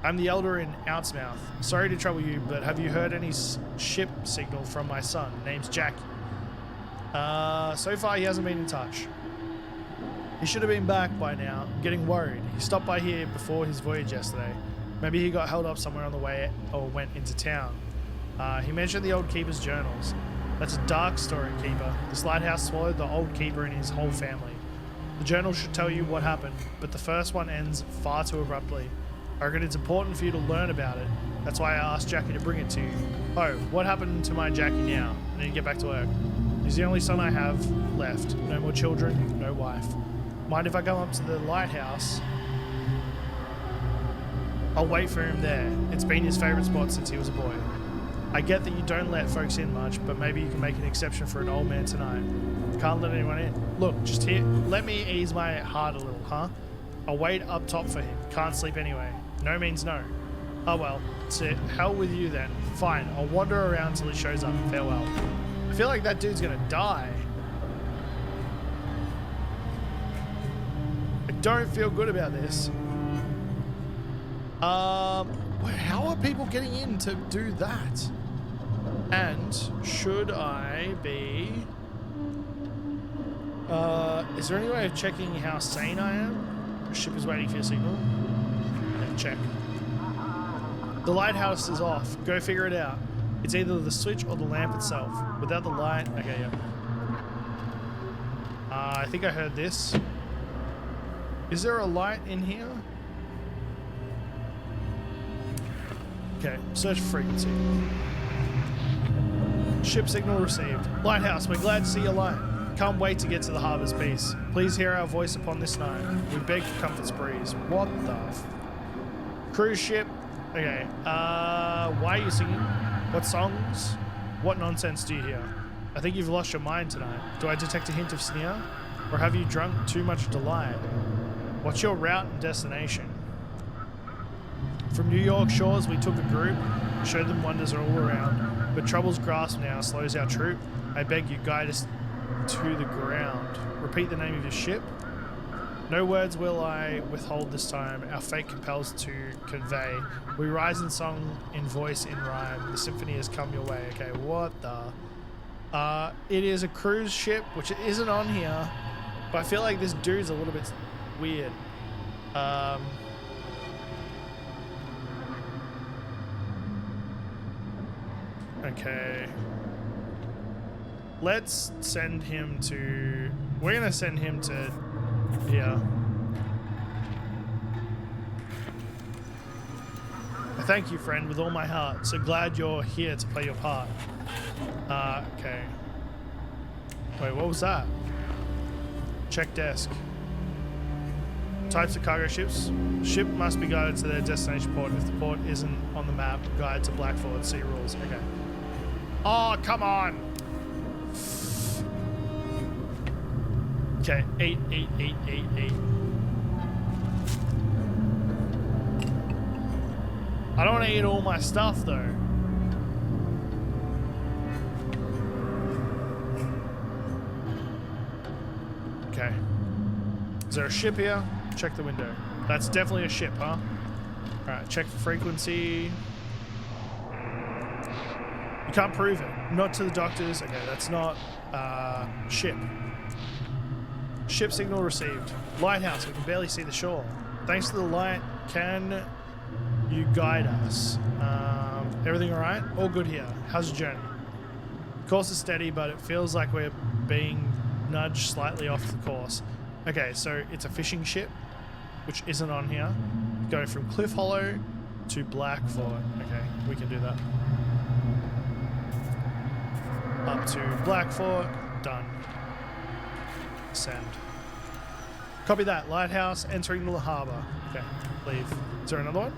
I'm the Elder in Outsmouth. Sorry to trouble you, but have you heard any ship signal from my son? Name's Jackie. So far he hasn't been in touch. He should have been back by now. I'm getting worried. He stopped by here before his voyage yesterday. Maybe he got held up somewhere on the way or went into town. He mentioned the old keeper's journals. That's a dark story, Keeper. This lighthouse swallowed the old keeper and his whole family. The journal should tell you what happened, but the first one ends far too abruptly. I reckon it's important for you to learn about it. That's why I asked Jackie to bring it to you. Oh, what happened to my Jackie now? I need to get back to work. He's the only son I have left. No more children, no wife. Mind if I come up to the lighthouse? I'll wait for him there. It's been his favourite spot since he was a boy. I get that you don't let folks in much, but maybe you can make an exception for an old man tonight. Can't let anyone in. Look, just here, let me ease my heart a little, huh? I'll wait up top for him. Can't sleep anyway. No means no. Oh well, to hell with you then. Fine, I'll wander around till he shows up. Farewell. I feel like that dude's gonna die. I don't feel good about this. How are people getting in to do that? And should I be... is there any way of checking how sane I am? The ship is waiting for your signal. Yeah, check. The lighthouse is off. Go figure it out. It's either the switch or the lamp itself. Without the light... Okay, yeah. I think I heard this. Is there a light in here? Okay, search frequency. Ship signal received. Lighthouse, we're glad to see your light. Can't wait to get to the harbor's peace. Please hear our voice upon this night. We beg for comfort's breeze. What the cruise ship? Okay, why are you singing? What songs? What nonsense do you hear? I think you've lost your mind tonight. Do I detect a hint of sneer? Or have you drunk too much delight? What's your route and destination? From New York shores, we took a group, showed them wonders all around. But trouble's grasp now slows our troop. I beg you, guide us to the ground. Repeat the name of your ship. No words will I withhold this time. Our fate compels to convey. We rise in song, in voice, in rhyme. The symphony has come your way. Okay, what the... it is a cruise ship, which isn't on here. But I feel like this dude's a little bit weird. Okay. Let's send him to... We're going to send him to here. I thank you, friend, with all my heart. So glad you're here to play your part. Okay. Wait, what was that? Check desk. Types of cargo ships. Ship must be guided to their destination port. If the port isn't on the map, guide to Blackford. See rules. Okay. Oh, come on. Okay, 8. I don't want to eat all my stuff though. Okay. Is there a ship here? Check the window. That's definitely a ship, huh? Alright, check for frequency. You can't prove it. Not to the doctors. Okay, that's not ship. Ship signal received. Lighthouse, we can barely see the shore. Thanks to the light, can you guide us? Everything alright? All good here. How's your journey? The course is steady, but it feels like we're being nudged slightly off the course. Okay, so it's a fishing ship, which isn't on here. Go from Cliff Hollow to Blackford. Okay, we can do that. Up to Blackford. Done. Send. Copy that. Lighthouse entering the harbour. Okay, leave. Is there another one?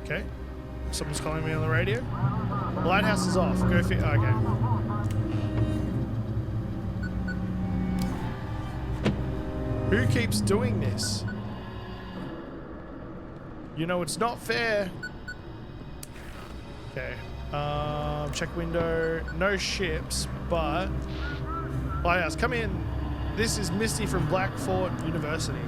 Okay. Someone's calling me on the radio. The lighthouse is off. Go fit. Okay. Who keeps doing this? You know it's not fair. Okay. Check window. No ships, but lighthouse, come in. This is Misty from Blackford University.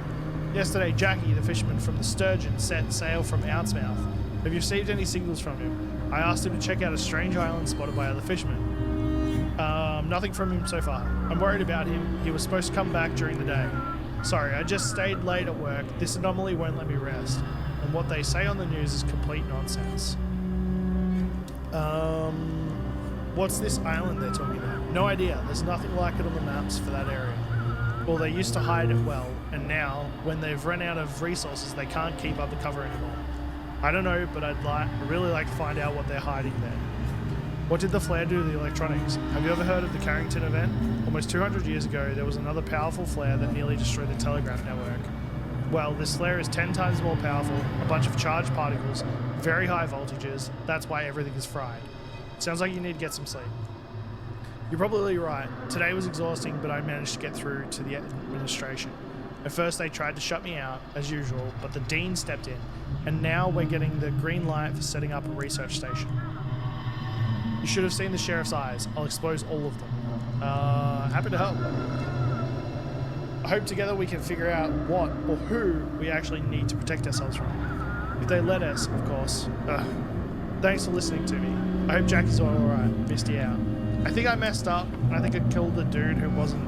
Yesterday, Jackie, the fisherman from the Sturgeon, set sail from Outsmouth. Have you received any signals from him? I asked him to check out a strange island spotted by other fishermen. Nothing from him so far. I'm worried about him. He was supposed to come back during the day. Sorry, I just stayed late at work. This anomaly won't let me rest. I'm what they say on the news is complete nonsense. What's this island they're talking about? No idea. There's nothing like it on the maps for that area. Well, they used to hide it well, and now, when they've run out of resources, they can't keep up the cover anymore. I don't know, but I'd really like to find out what they're hiding there. What did the flare do to the electronics? Have you ever heard of the Carrington event? Almost 200 years ago, there was another powerful flare that nearly destroyed the telegraph network. Well, this flare is 10 times more powerful, a bunch of charged particles, very high voltages. That's why everything is fried. Sounds like you need to get some sleep. You're probably right. Today was exhausting, but I managed to get through to the administration. At first they tried to shut me out, as usual, but the dean stepped in, and now we're getting the green light for setting up a research station. You should have seen the sheriff's eyes. I'll expose all of them. Happy to help. I hope together we can figure out what or who we actually need to protect ourselves from. If they let us, of course. Thanks for listening to me. I hope Jackie's alright. Missed you out. I think I messed up, and I think I killed the dude who wasn't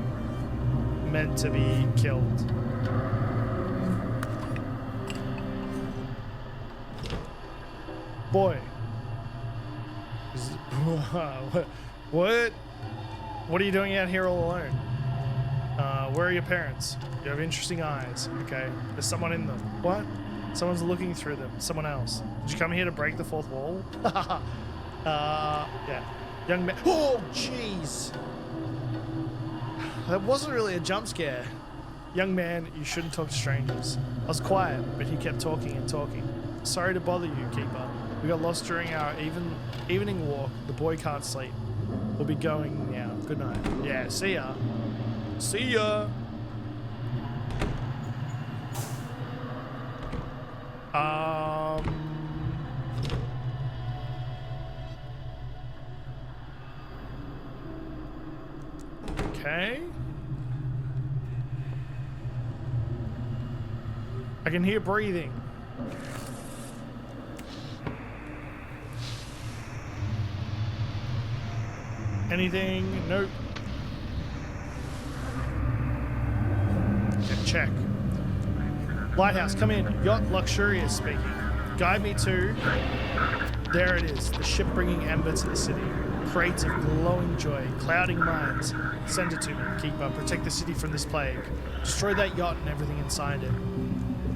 meant to be killed. Boy. What? What are you doing out here all alone? Where are your parents? You have interesting eyes. Okay. There's someone in them. What? Someone's looking through them. Someone else. Did you come here to break the fourth wall? Yeah. Young man. Oh, jeez. That wasn't really a jump scare. Young man, you shouldn't talk to strangers. I was quiet, but he kept talking and talking. Sorry to bother you, Keeper. We got lost during our evening walk. The boy can't sleep. We'll be going now. Good night. Yeah, see ya. See ya. Okay. I can hear breathing. Anything? Nope. Okay, check. Lighthouse, come in. Yacht Luxurious speaking. Guide me to... There it is. The ship bringing ember to the city. Crates of glowing joy. Clouding minds. Send it to me, Keeper. Protect the city from this plague. Destroy that yacht and everything inside it.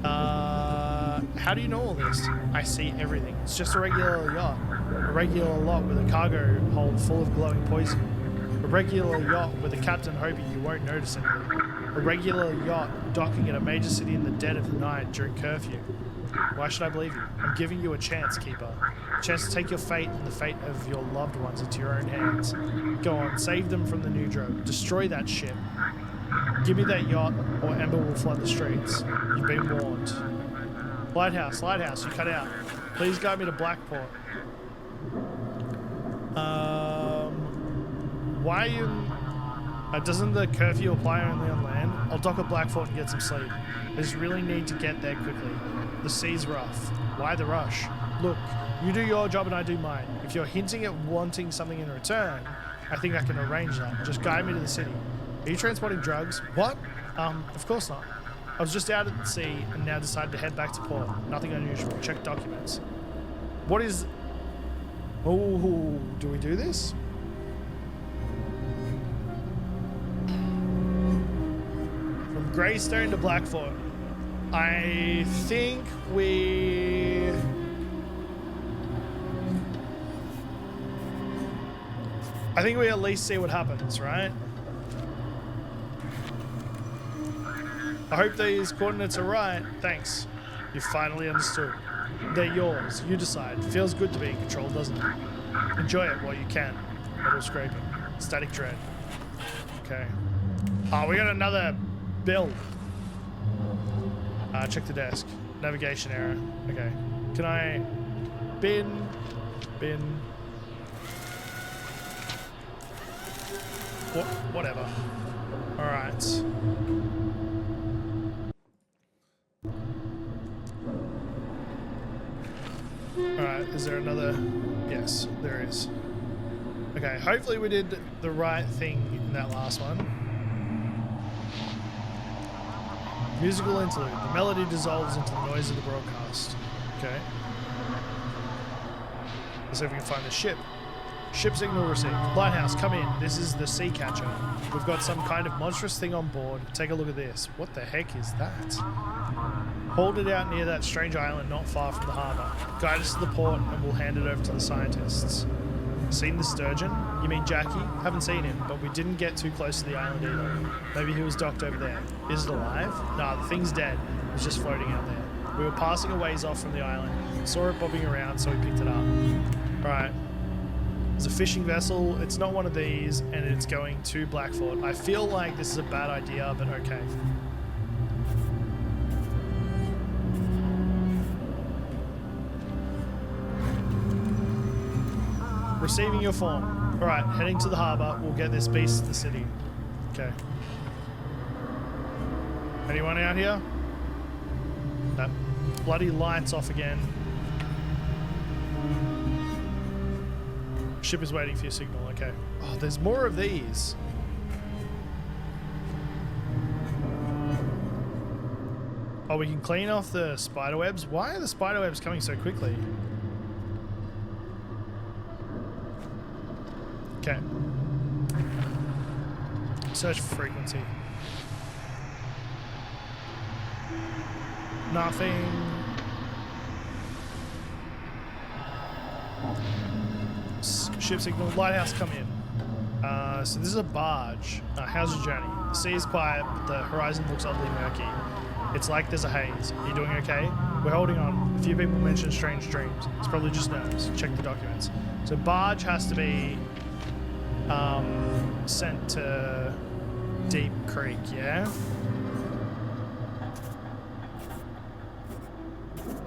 How do you know all this? I see everything. It's just a regular yacht. A regular lot with a cargo hold full of glowing poison. A regular yacht with a captain hoping you won't notice anything. A regular yacht docking at a major city in the dead of the night during curfew. Why should I believe you? I'm giving you a chance, Keeper. A chance to take your fate and the fate of your loved ones into your own hands. Go on, save them from the new drug. Destroy that ship. Give me that yacht, or Ember will flood the streets. You've been warned. Lighthouse, Lighthouse, you cut out. Please guide me to Blackport. Why are you... doesn't the curfew apply only on land? I'll dock at Blackport and get some sleep. I just really need to get there quickly. The sea's rough. Why the rush? Look, you do your job and I do mine. If you're hinting at wanting something in return, I think I can arrange that. Just guide me to the city. Are you transporting drugs? What? Of course not. I was just out at sea and now decided to head back to port. Nothing unusual. Check documents. What is... Oh, do we do this? From Greystone to Blackfort. I think we... at least see what happens, right? I hope these coordinates are right. Thanks. You finally understood. They're yours. You decide. Feels good to be in control, doesn't it? Enjoy it while you can. Metal scraping. Static dread. Okay. Oh, we got another bill. Check the desk. Navigation error. Okay. Can I... Bin. Whatever. Alright. Alright, is there another? Yes, there is. Okay, hopefully we did the right thing in that last one. Musical interlude. The melody dissolves into the noise of the broadcast. Okay. Let's see if we can find the ship. Ship signal received. Lighthouse, come in. This is the Sea Catcher. We've got some kind of monstrous thing on board. Take a look at this. What the heck is that? Hold it out near that strange island not far from the harbour. Guide us to the port and we'll hand it over to the scientists. Seen the sturgeon? You mean Jackie? Haven't seen him, but we didn't get too close to the island either. Maybe he was docked over there. Is it alive? Nah, the thing's dead. It's just floating out there. We were passing a ways off from the island. Saw it bobbing around, so we picked it up. Alright. There's a fishing vessel. It's not one of these, and it's going to Blackfort. I feel like this is a bad idea, but okay. Receiving your form. Alright, heading to the harbour. We'll get this beast to the city. Okay. Anyone out here? That bloody light's off again. Ship is waiting for your signal. Okay. Oh, there's more of these. Oh, we can clean off the spider webs. Why are the spider webs coming so quickly? Okay. Search for frequency. Nothing. Ship signal. Lighthouse, come in. So this is a barge. How's your journey? The sea is quiet, but the horizon looks oddly murky. It's like there's a haze. Are you doing okay? We're holding on. A few people mentioned strange dreams. It's probably just nerves. Check the documents. So barge has to be sent to Deep Creek, yeah?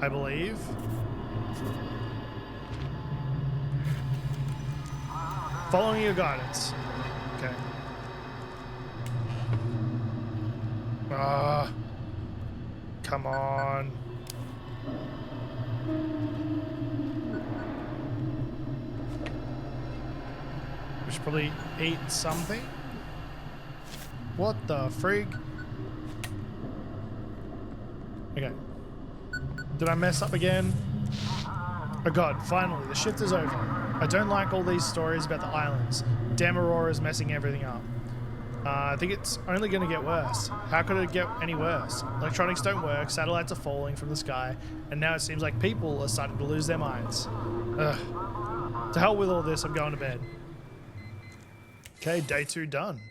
I believe. Following your guidance. Okay. Come on. We should probably eat something. What the frig? Okay. Did I mess up again? Oh god, finally, the shift is over. I don't like all these stories about the islands. Damn Aurora's messing everything up. I think it's only going to get worse. How could it get any worse? Electronics don't work, satellites are falling from the sky, and now it seems like people are starting to lose their minds. Ugh. To hell with all this, I'm going to bed. Okay, day 2 done.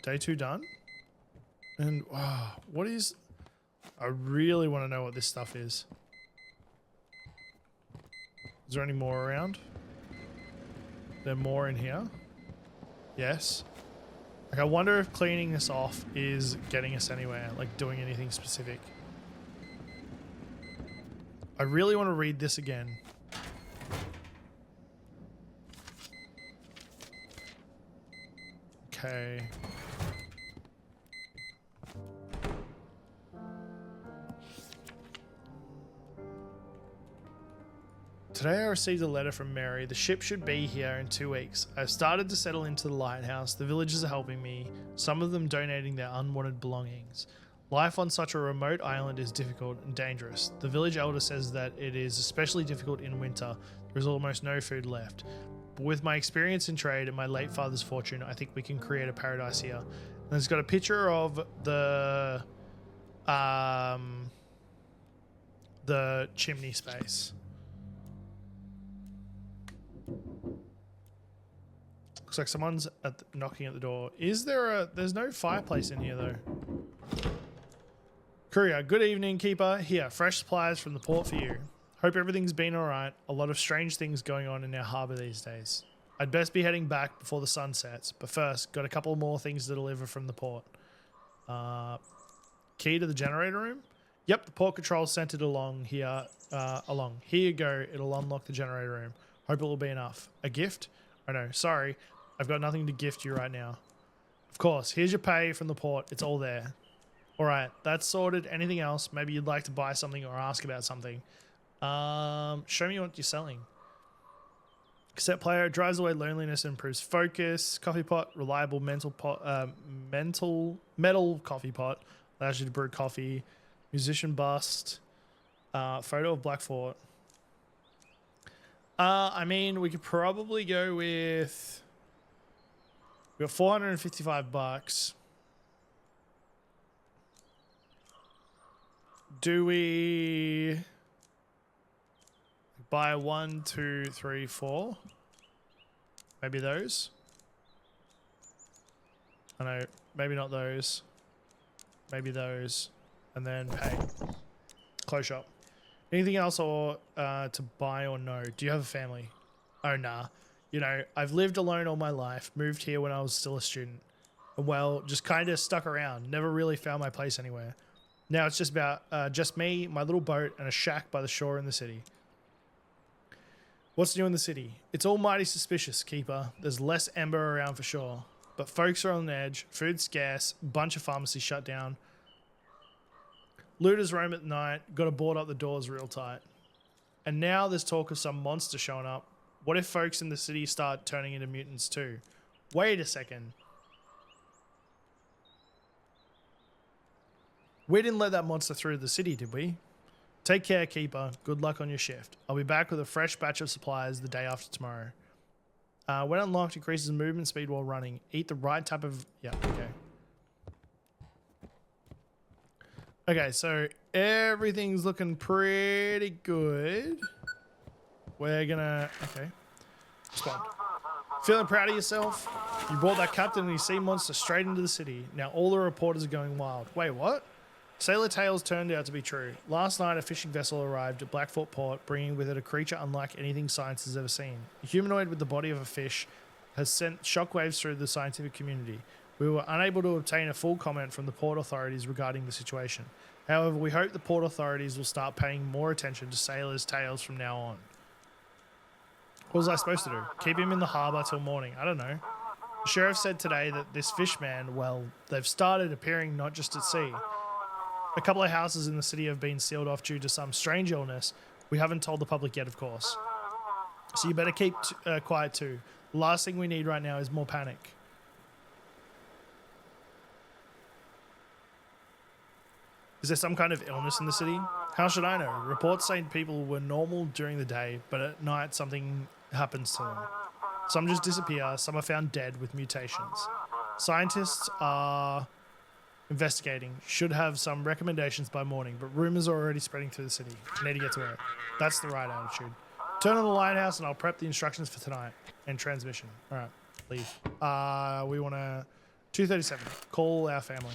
Day 2 done? And, what is... I really want to know what this stuff is. Is there any more around? There more in here? Yes. Like, I wonder if cleaning this off is getting us anywhere, like doing anything specific. I really want to read this again. Okay. Today I received a letter from Mary. The ship should be here in 2 weeks. I've started to settle into the lighthouse. The villagers are helping me, some of them donating their unwanted belongings. Life on such a remote island is difficult and dangerous. The village elder says that it is especially difficult in winter. There is almost no food left. But with my experience in trade and my late father's fortune, I think we can create a paradise here. And it's got a picture of the chimney space. Looks like someone's knocking at the door. Is there a... There's no fireplace in here, though. Courier, good evening, keeper. Here, fresh supplies from the port for you. Hope everything's been alright. A lot of strange things going on in our harbour these days. I'd best be heading back before the sun sets. But first, got a couple more things to deliver from the port. Key to the generator room? Yep, the port control sent it along here. Here you go. It'll unlock the generator room. Hope it will be enough. A gift? Oh no, sorry. I've got nothing to gift you right now. Of course, here's your pay from the port. It's all there. Alright, that's sorted. Anything else? Maybe you'd like to buy something or ask about something. Show me what you're selling. Cassette player drives away loneliness and improves focus. Coffee pot, reliable metal coffee pot. Allows you to brew coffee. Musician bust. Photo of Black Fort. I mean, we could probably go with... We got $455. Do we buy 1, 2, 3, 4? Maybe those? I know, maybe not those. Maybe those. And then pay. Close shop. Anything else or to buy or no? Do you have a family? Oh, nah. You know, I've lived alone all my life. Moved here when I was still a student. And well, just kind of stuck around. Never really found my place anywhere. Now it's just about just me, my little boat, and a shack by the shore in the city. What's new in the city? It's all mighty suspicious, Keeper. There's less ember around for sure. But folks are on edge. Food's scarce. Bunch of pharmacies shut down. Looters roam at night. Got to board up the doors real tight. And now there's talk of some monster showing up. What if folks in the city start turning into mutants too? Wait a second. We didn't let that monster through the city, did we? Take care, Keeper. Good luck on your shift. I'll be back with a fresh batch of supplies the day after tomorrow. When unlocked, increases movement speed while running. Eat the right type of... Yeah, okay. Okay, so everything's looking pretty good. We're gonna... Okay. Spot. Feeling proud of yourself? You brought that captain and you sea monster straight into the city. Now all the reporters are going wild. Wait, what? Sailor tales turned out to be true. Last night, a fishing vessel arrived at Blackfoot Port, bringing with it a creature unlike anything science has ever seen. A humanoid with the body of a fish has sent shockwaves through the scientific community. We were unable to obtain a full comment from the port authorities regarding the situation. However, we hope the port authorities will start paying more attention to sailors' tales from now on. What was I supposed to do? Keep him in the harbour till morning? I don't know. The sheriff said today that this fishman, well, they've started appearing not just at sea. A couple of houses in the city have been sealed off due to some strange illness. We haven't told the public yet, of course. So you better keep quiet too. The last thing we need right now is more panic. Is there some kind of illness in the city? How should I know? Reports say people were normal during the day, but at night something happens to them. Some just disappear, some are found dead with mutations. Scientists are investigating. Should have some recommendations by morning, but rumors are already spreading through the city. Need to get to work. That's the right attitude. Turn on the lighthouse and I'll prep the instructions for tonight. And transmission. Alright, leave. We want to... 2:37. Call our family.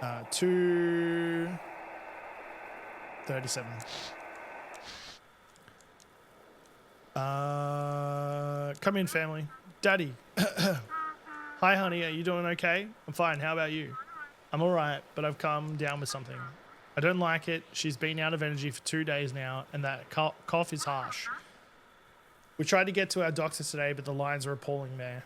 Uh, 2:37. Come in, family. Daddy. Hi, honey. Are you doing okay? I'm fine. How about you? I'm alright, but I've come down with something. I don't like it. She's been out of energy for 2 days now, and that cough is harsh. We tried to get to our doctor today, but the lines are appalling there.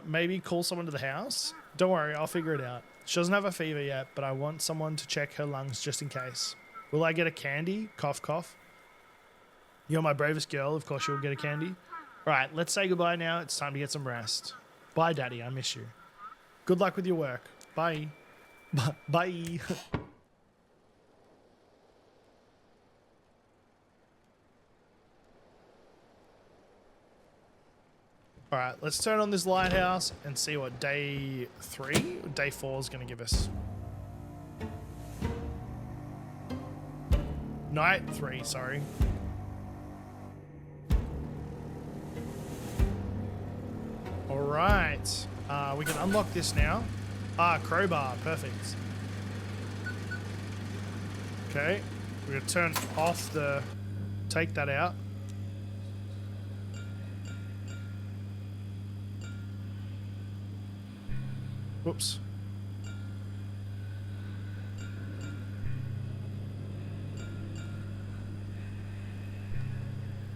Maybe call someone to the house? Don't worry, I'll figure it out. She doesn't have a fever yet, but I want someone to check her lungs just in case. Will I get a candy? Cough, cough. You're my bravest girl, of course you'll get a candy. Alright, let's say goodbye now. It's time to get some rest. Bye, Daddy, I miss you. Good luck with your work. Bye. Bye. Alright, let's turn on this lighthouse and see what day 3 or day 4 is going to give us. Night 3, sorry. Alright, we can unlock this now. Crowbar, perfect. Okay, we're going to turn off the... take that out. Whoops.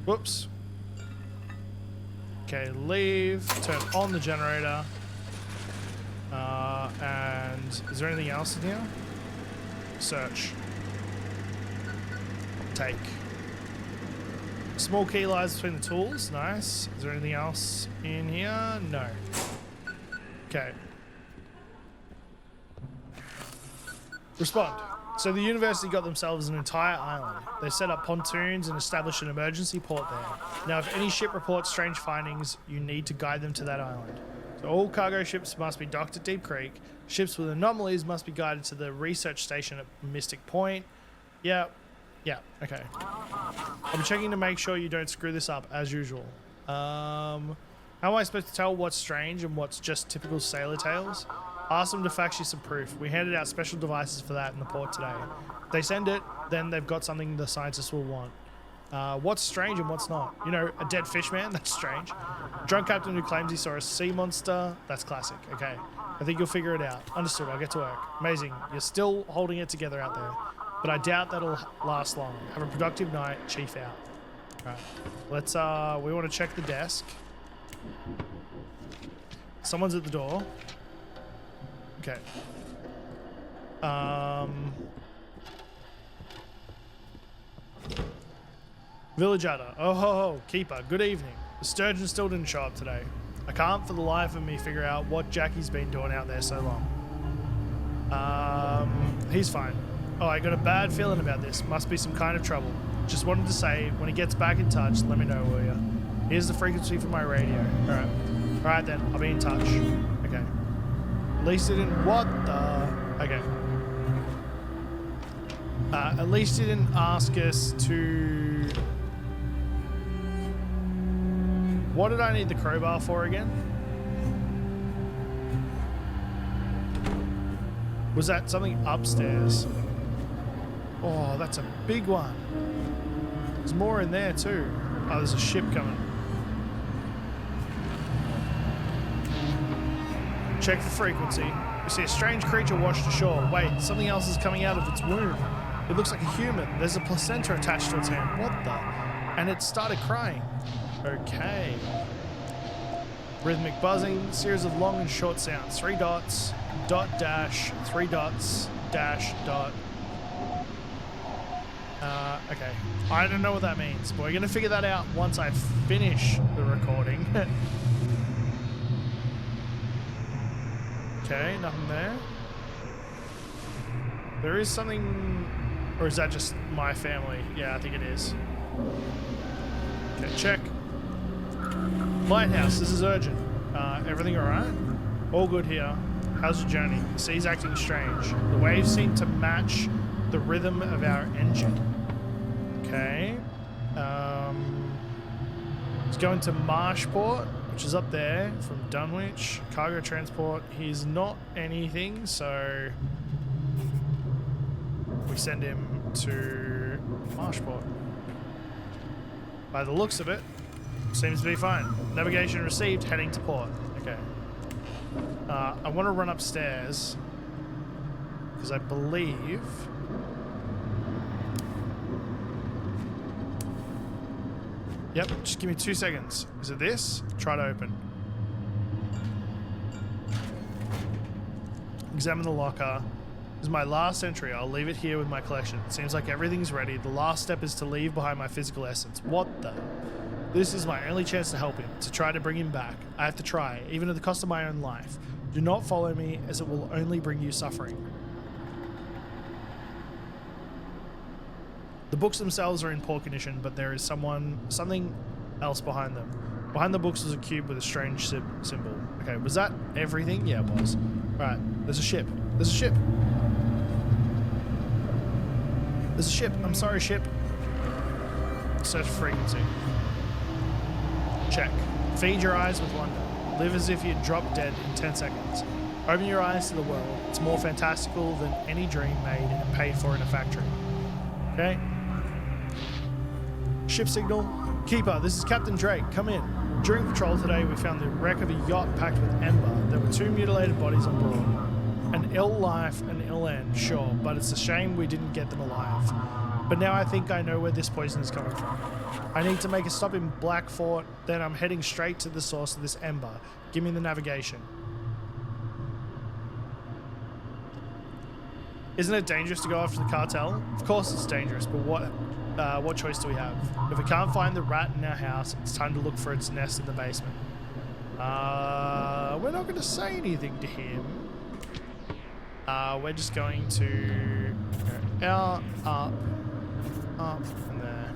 Whoops. Okay, leave. Turn on the generator. And is there anything else in here? Search. Take. Small key lies between the tools. Nice. Is there anything else in here? No. Okay. Respond. So the university got themselves an entire island. They set up pontoons and established an emergency port there. Now, if any ship reports strange findings, you need to guide them to that island. So all cargo ships must be docked at Deep Creek. Ships with anomalies must be guided to the research station at Mystic Point. Yeah, okay. I'm checking to make sure you don't screw this up, as usual. How am I supposed to tell what's strange and what's just typical sailor tales? Ask them to fax you some proof. We handed out special devices for that in the port today. If they send it, then they've got something the scientists will want. What's strange and what's not? You know, a dead fish man? That's strange. Drunk captain who claims he saw a sea monster? That's classic. Okay. I think you'll figure it out. Understood. I'll get to work. Amazing. You're still holding it together out there. But I doubt that'll last long. Have a productive night. Chief out. Alright. Let's, we want to check the desk. Someone's at the door. Okay. Village Adder. Oh ho ho, keeper. Good evening. The sturgeon still didn't show up today. I can't for the life of me figure out what Jackie's been doing out there so long. He's fine. Oh, I got a bad feeling about this. Must be some kind of trouble. Just wanted to say, when he gets back in touch, let me know, will you? Here's the frequency for my radio. Alright. Alright then, I'll be in touch. Okay. At least it didn't... What the... Okay. At least he didn't ask us to... What did I need the crowbar for again? Was that something upstairs? Oh, that's a big one. There's more in there too. Oh, there's a ship coming. Check for frequency. We see a strange creature washed ashore. Wait, something else is coming out of its womb. It looks like a human. There's a placenta attached to its hand. What the? And it started crying. Okay. Rhythmic buzzing, series of long and short sounds. 3 dots, dot dash, 3 dots, dash, dot. Okay. I don't know what that means, but we're going to figure that out once I finish the recording. Okay, nothing there. There is something... Or is that just my family? Yeah, I think it is. Okay, check. Lighthouse, this is urgent. Everything alright? All good here. How's your journey? The sea's acting strange. The waves seem to match the rhythm of our engine. Okay. It's going to Marshport, which is up there from Dunwich. Cargo transport. He's not anything, so we send him to Marshport. By the looks of it, seems to be fine. Navigation received, heading to port. Okay. I want to run upstairs because I believe... Yep, just give me 2 seconds. Is it this? Try to open. Examine the locker. This is my last entry. I'll leave it here with my collection. It seems like everything's ready. The last step is to leave behind my physical essence. What the? This is my only chance to help him, to try to bring him back. I have to try, even at the cost of my own life. Do not follow me, as it will only bring you suffering. The books themselves are in poor condition, but there is something else behind them. Behind the books was a cube with a strange symbol. Okay, was that everything? Yeah, it was. Right, there's a ship. There's a ship. There's a ship. I'm sorry, ship. Search for frequency. Check. Feed your eyes with wonder. Live as if you'd drop dead in 10 seconds. Open your eyes to the world. It's more fantastical than any dream made and paid for in a factory. Okay? Ship signal. Keeper, this is Captain Drake. Come in. During patrol today, we found the wreck of a yacht packed with ember. There were 2 mutilated bodies on board. An ill life, an ill end, sure, but it's a shame we didn't get them alive. But now I think I know where this poison is coming from. I need to make a stop in Blackfort, then I'm heading straight to the source of this ember. Give me the navigation. Isn't it dangerous to go after the cartel? Of course it's dangerous, but what choice do we have? If we can't find the rat in our house, it's time to look for its nest in the basement. we're not going to say anything to him. We're just going to go out, up, and there.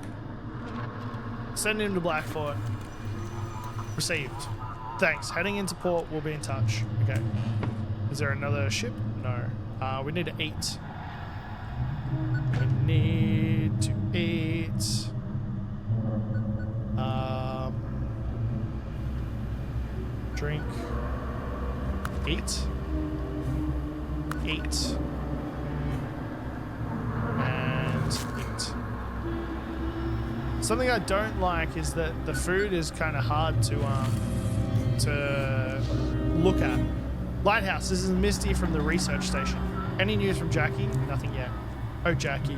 Send him to Blackfort. Received. Thanks. Heading into port. We'll be in touch. Okay. Is there another ship? No. We need to eat. We need to eat. Drink. Eat. Eat. And eat. Something I don't like is that the food is kind of hard to look at. Lighthouse, this is Misty from the research station. Any news from Jackie? Nothing yet. Oh, Jackie.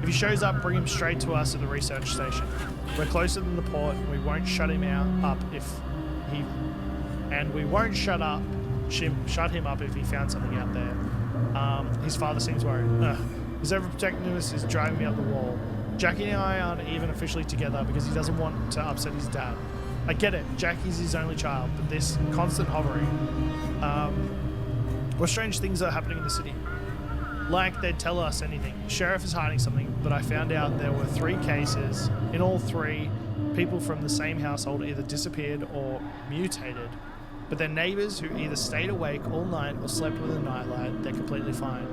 If he shows up, bring him straight to us at the research station. We're closer than the port. We won't shut him up if he... And we won't shut him up if he found something out there. His father seems worried. His overprotectiveness is driving me up the wall. Jackie and I aren't even officially together because he doesn't want to upset his dad. I get it. Jackie's his only child, but this constant hovering. What strange things are happening in the city? Like they'd tell us anything. The sheriff is hiding something, but I found out there were 3 cases. In all 3, people from the same household either disappeared or mutated. But they're neighbors who either stayed awake all night or slept with a nightlight. They're completely fine.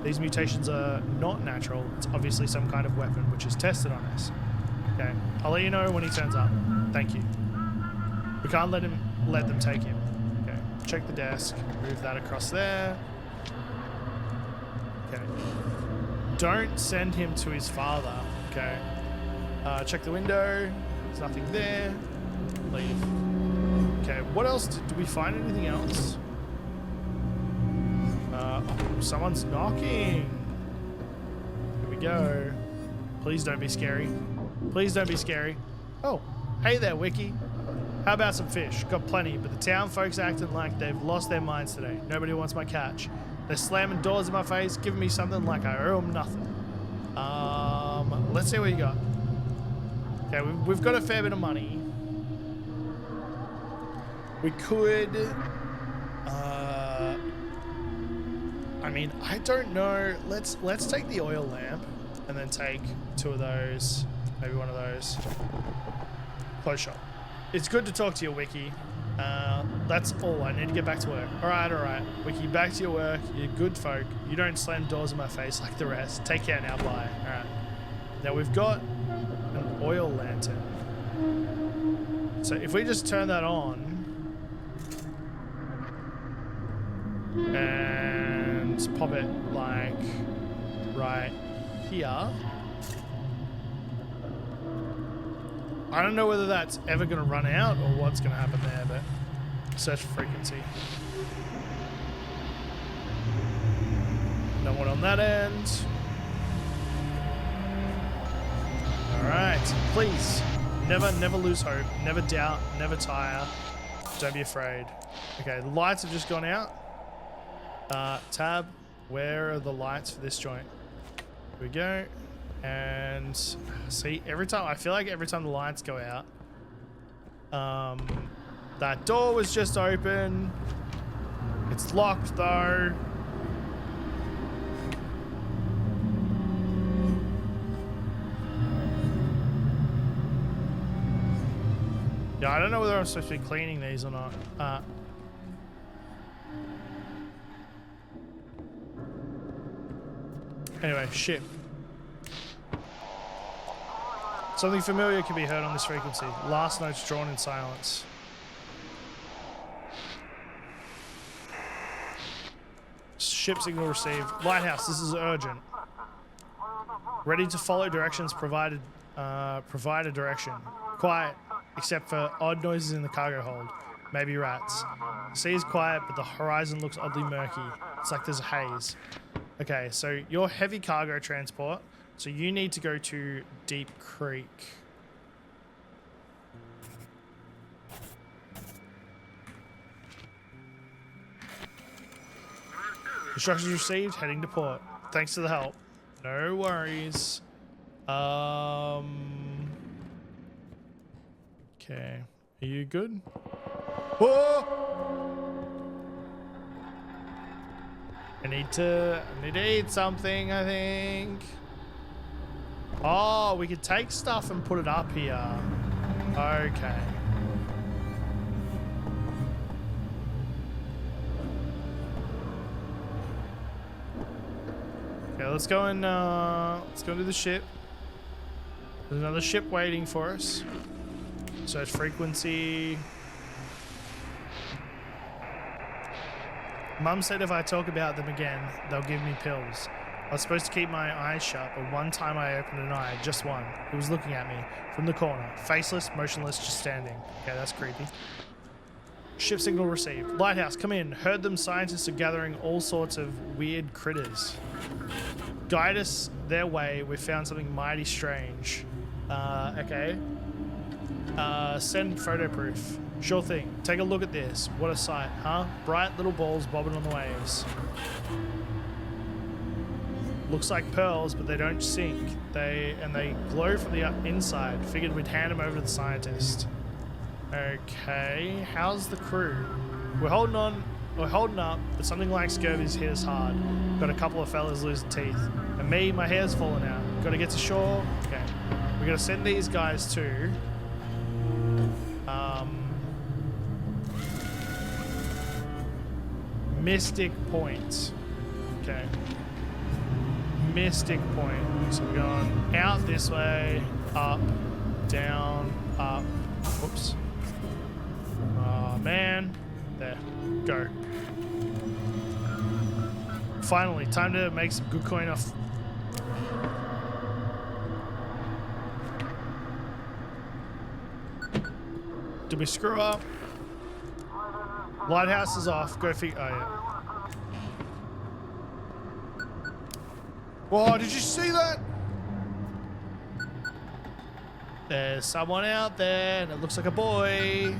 These mutations are not natural. It's obviously some kind of weapon which is tested on us. Okay, I'll let you know when he turns up. Thank you. We can't let them take him. Okay, check the desk. Move that across there. Okay. Don't send him to his father. Okay. Check the window. There's nothing there. Leave. Okay, what else? Did we find anything else? Oh, someone's knocking. Here we go. Please don't be scary. Please don't be scary. Oh, hey there, Wiki. How about some fish? Got plenty, but the town folks acting like they've lost their minds today. Nobody wants my catch. They're slamming doors in my face, giving me something like I owe them nothing. Let's see what you got. Okay, we've got a fair bit of money. We could, I mean, I don't know. Let's take the oil lamp and then take 2 of those, maybe 1 of those. Close shop. It's good to talk to you, Wiki. That's all. I need to get back to work. All right. Wiki, back to your work. You're good folk. You don't slam doors in my face like the rest. Take care now. Bye. All right. Now we've got an oil lantern. So if we just turn that on and pop it like right here. I don't know whether that's ever going to run out or what's going to happen there, but search for frequency. No one on that end. Alright, please, never lose hope, never doubt, never tire, don't be afraid. Okay, the lights have just gone out. Tab, where are the lights for this joint? Here we go. And see, I feel like every time the lights go out, that door was just open. It's locked though. Yeah, I don't know whether I'm supposed to be cleaning these or not. Anyway, shit. Something familiar can be heard on this frequency. Last notes drawn in silence. Ship signal received. Lighthouse, this is urgent. Ready to follow directions provided. Provide a direction. Quiet, except for odd noises in the cargo hold. Maybe rats. The sea is quiet, but the horizon looks oddly murky. It's like there's a haze. Okay, so you're heavy cargo transport, so you need to go to Deep Creek. Instructions received, heading to port. Thanks for the help. No worries. Okay. Are you good? Whoa! I need to eat something, I think. Oh, we could take stuff and put it up here. Okay. Okay, let's go to the ship. There's another ship waiting for us. Search frequency. Mum said if I talk about them again, they'll give me pills. I was supposed to keep my eyes shut, but one time I opened an eye, just one. It was looking at me from the corner. Faceless, motionless, just standing. Okay, that's creepy. Ship signal received. Lighthouse, come in. Heard them scientists are gathering all sorts of weird critters. Guide us their way. We found something mighty strange. Okay. Send photo proof. Sure thing. Take a look at this. What a sight, huh? Bright little balls bobbing on the waves. Looks like pearls, but they don't sink. They glow from the inside. Figured we'd hand them over to the scientist. Okay, how's the crew? We're holding up, but something like scurvy's hit us hard. Got a couple of fellas losing teeth. And me, my hair's falling out. Gotta get to shore. Okay. We gotta send these guys to Mystic Point. Okay. Mystic Point. So we're going out this way, up, down, up. Whoops. Oh man. There. Go. Finally, time to make some good coin off. Did we screw up? Lighthouse is off. Go figure. Oh, yeah. Whoa, did you see that? There's someone out there, and it looks like a boy.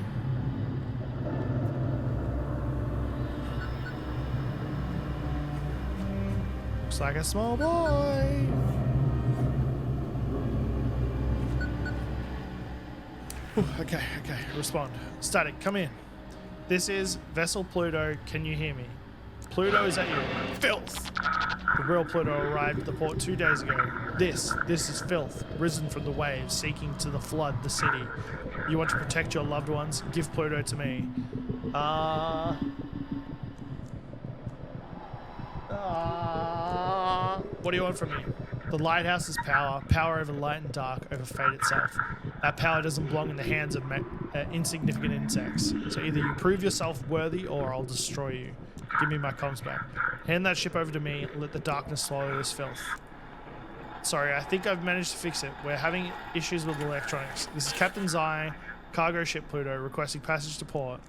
Looks like a small boy. Okay. Respond. Static, come in. This is Vessel Pluto. Can you hear me? Pluto is at you. Filth! The real Pluto arrived at the port 2 days ago. This is filth, risen from the waves, seeking to flood the city. You want to protect your loved ones? Give Pluto to me. What do you want from me? The lighthouse is power over light and dark, over fate itself. That power doesn't belong in the hands of insignificant insects. So either you prove yourself worthy or I'll destroy you. Give me my comms back. Hand that ship over to me and let the darkness swallow this filth. Sorry, I think I've managed to fix it. We're having issues with electronics. This is Captain Zai, cargo ship Pluto, requesting passage to port.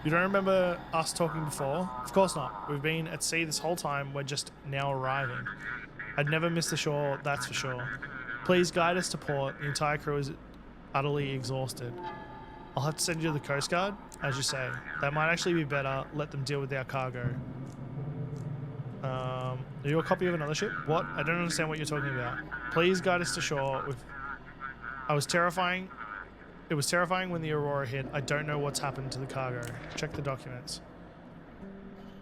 You don't remember us talking before? Of course not. We've been at sea this whole time. We're just now arriving. I'd never miss the shore, that's for sure. Please guide us to port. The entire crew is utterly exhausted. I'll have to send you to the Coast Guard, as you say. That might actually be better. Let them deal with our cargo. Are you a copy of another ship? What? I don't understand what you're talking about. Please guide us to shore. It was terrifying when the Aurora hit. I don't know what's happened to the cargo. Check the documents.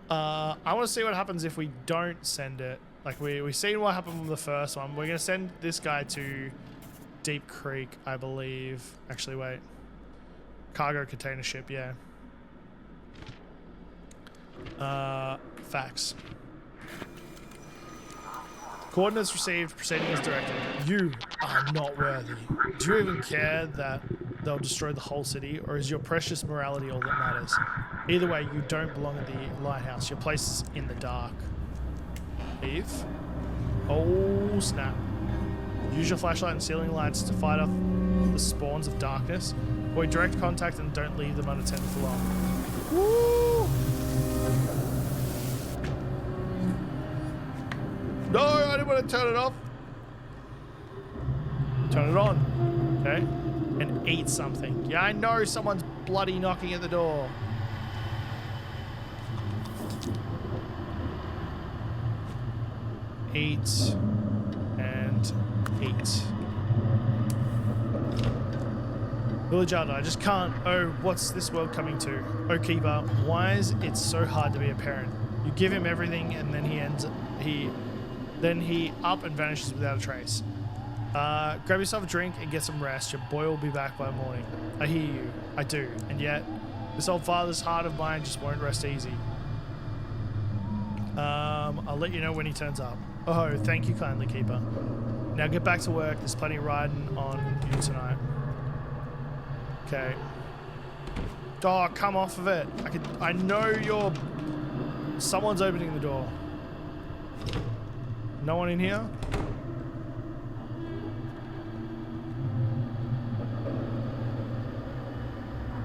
I want to see what happens if we don't send it. Like, we've seen what happened with the first one. We're going to send this guy to Deep Creek, I believe. Actually, wait. Cargo container ship, yeah. Facts. Coordinates received, proceeding as directed. You are not worthy. Do you even care that they'll destroy the whole city, or is your precious morality all that matters? Either way, you don't belong at the lighthouse. Your place is in the dark. Eve? Oh, snap. Use your flashlight and ceiling lights to fight off the spawns of darkness. Avoid direct contact and don't leave them unattended for long. Woo! No, I didn't want to turn it off. Turn it on. Okay. And eat something. Yeah, I know someone's bloody knocking at the door. Eat and eat. Village Elder, I just can't. Oh, what's this world coming to? Oh, Keeper, why is it so hard to be a parent? You give him everything and then then he up and vanishes without a trace. Grab yourself a drink and get some rest. Your boy will be back by morning. I hear you. I do. And yet, this old father's heart of mine just won't rest easy. I'll let you know when he turns up. Oh, thank you kindly, Keeper. Now get back to work. There's plenty riding on you tonight. Okay. Oh, come off of it. I know you're... Someone's opening the door. No one in here?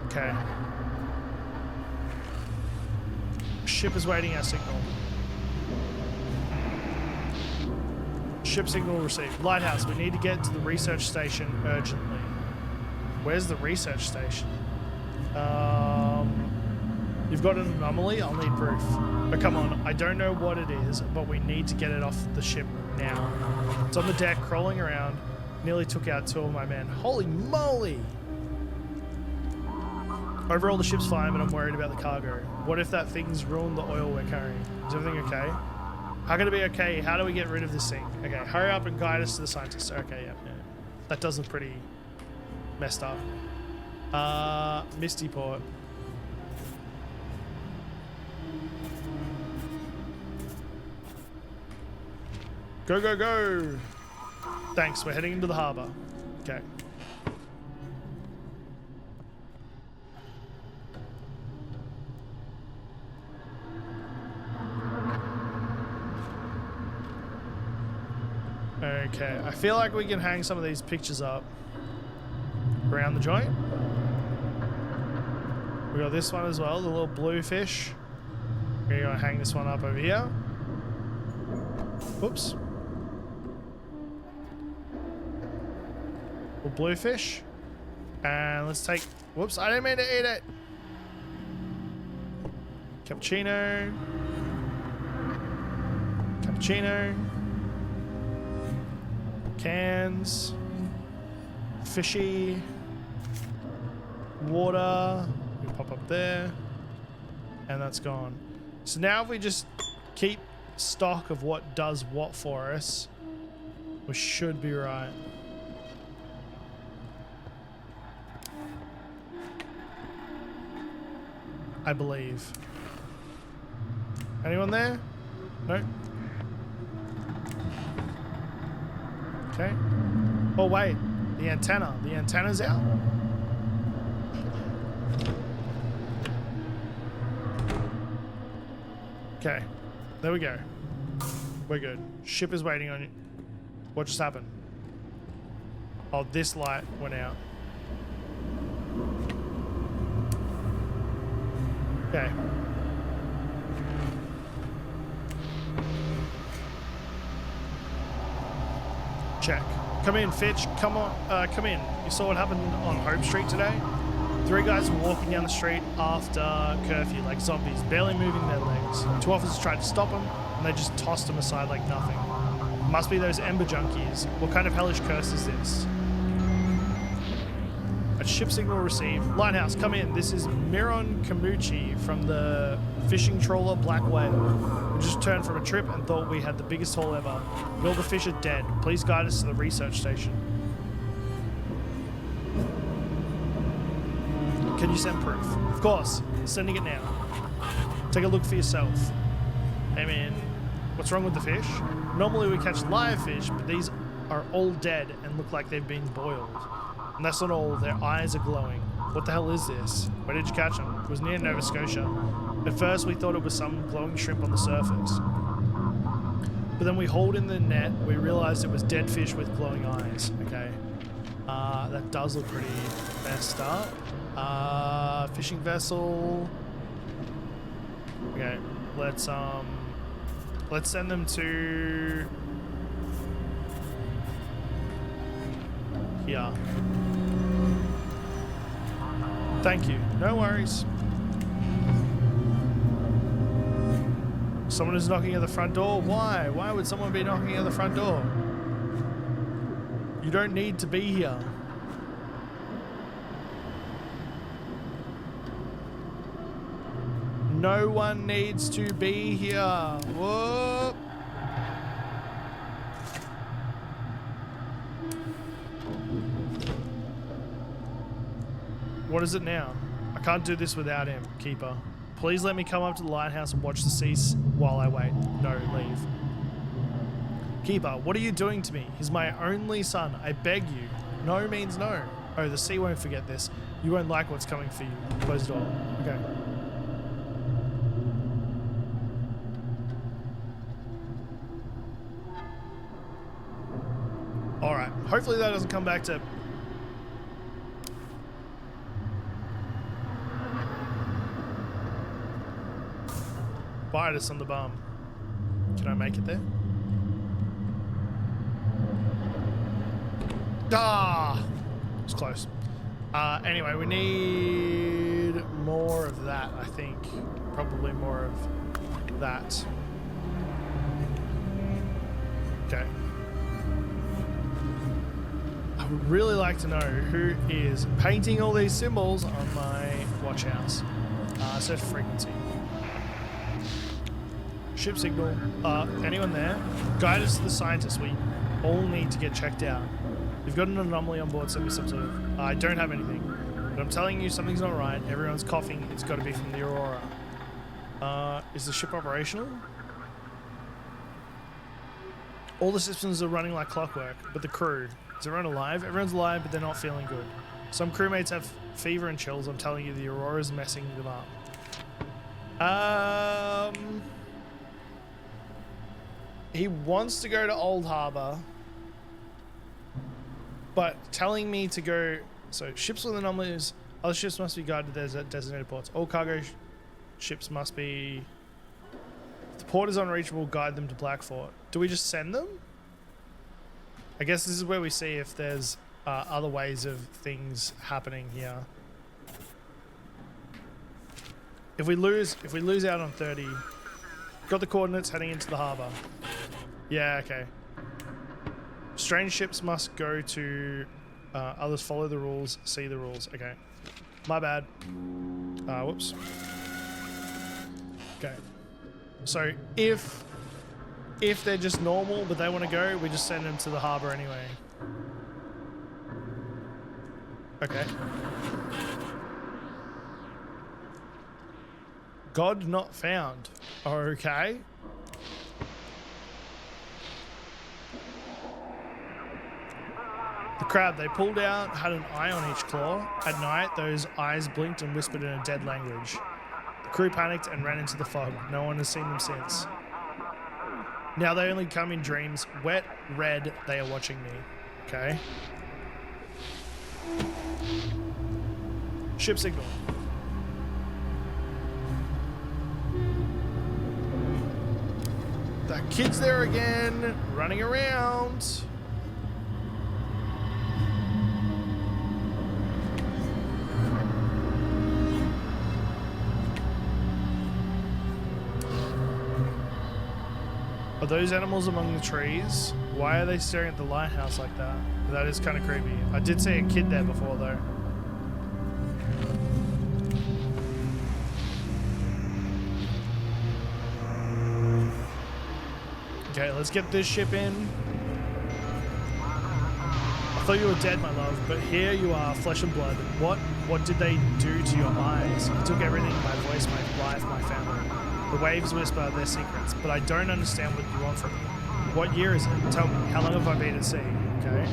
Okay. Ship is waiting our signal. Ship signal received. Lighthouse, we need to get to the research station urgently. Where's the research station? You've got an anomaly? I'll need proof. But come on, I don't know what it is, but we need to get it off the ship now. It's on the deck, crawling around. Nearly took out 2 of my men. Holy moly! Overall, the ship's fine, but I'm worried about the cargo. What if that thing's ruined the oil we're carrying? Is everything okay? How can it be okay? How do we get rid of this thing? Okay, hurry up and guide us to the scientists. Okay, yeah. That does look pretty messed up. Misty Port. Go, go, go! Thanks, we're heading into the harbor. Okay. Okay, I feel like we can hang some of these pictures up around the joint. We got this one as well, the little blue fish. We're gonna hang this one up over here. Whoops. Little blue fish. And let's take, whoops, I didn't mean to eat it. Cappuccino. Cappuccino. Cans. Fishy. Water. We pop up there. And that's gone. So now if we just keep stock of what does what for us, we should be right. I believe. Anyone there? No? Okay. Oh wait, the antenna. The antenna's out. Okay, there we go. We're good. Ship is waiting on you. What just happened? Oh, this light went out. Okay. Check. Come in, Fitch. Come on. Come in. You saw what happened on Hope Street today? 3 guys were walking down the street after curfew like zombies, barely moving their legs. 2 officers tried to stop them, and they just tossed them aside like nothing. Must be those Ember junkies. What kind of hellish curse is this? A ship signal received. Lighthouse, come in. This is Miron Kamuchi from the fishing trawler Black Whale. We just returned from a trip and thought we had the biggest haul ever. But all the fish are dead. Please guide us to the research station. Can you send proof? Of course. Sending it now. Take a look for yourself. I mean, what's wrong with the fish? Normally we catch live fish, but these are all dead and look like they've been boiled. And that's not all, their eyes are glowing. What the hell is this? Where did you catch them? It was near Nova Scotia. At first we thought it was some glowing shrimp on the surface. But then we hauled in the net, we realized it was dead fish with glowing eyes. Okay. That does look pretty messed up. Fishing vessel. Okay, let's send them to here. Thank you. No worries. Someone is knocking at the front door. Why? Why would someone be knocking at the front door? You don't need to be here. No one needs to be here. Whoa. What is it now? I can't do this without him, Keeper. Please let me come up to the lighthouse and watch the sea while I wait. No, leave. Keeper, what are you doing to me? He's my only son. I beg you. No means no. Oh, the sea won't forget this. You won't like what's coming for you. Close the door. Okay. Alright. Hopefully that doesn't come back to... bite us on the bum. Can I make it there? Ah! It's close. Anyway, we need more of that, I think. Probably more of that. Okay. I would really like to know who is painting all these symbols on my watch house. Search frequency. Ship signal. Anyone there? Guide us to the scientists. We all need to get checked out. We've got an anomaly on board, send me some sort of... I don't have anything. But I'm telling you, something's not right. Everyone's coughing. It's got to be from the Aurora. Is the ship operational? All the systems are running like clockwork, but the crew... Is everyone alive? Everyone's alive, but they're not feeling good. Some crewmates have fever and chills. I'm telling you, the Aurora's messing them up. He wants to go to Old Harbor, but telling me to go... So, ships with anomalies... Other ships must be guided to their designated ports. All cargo ships must be... If the port is unreachable, guide them to Blackfort. Do we just send them? I guess this is where we see if there's other ways of things happening here. If we lose out on 30... Got the coordinates heading into the harbor. Yeah, okay. Strange ships must go to... others follow the rules, see the rules. Okay. My bad. Whoops. Okay. So, if they're just normal, but they want to go, we just send them to the harbor anyway. Okay. God not found. Okay. The crab, they pulled out, had an eye on each claw. At night, those eyes blinked and whispered in a dead language. The crew panicked and ran into the fog. No one has seen them since. Now they only come in dreams. Wet, red, they are watching me. Okay. Ship signal. That kid's there again, running around. Are those animals among the trees? Why are they staring at the lighthouse like that? That is kind of creepy. I did see a kid there before though. Okay, let's get this ship in. I thought you were dead, my love, but here you are, flesh and blood. What did they do to your eyes? You took everything, my voice, my life, my family. The waves whisper their secrets, but I don't understand what you want from me. What year is it? Tell me, how long have I been at sea? Okay.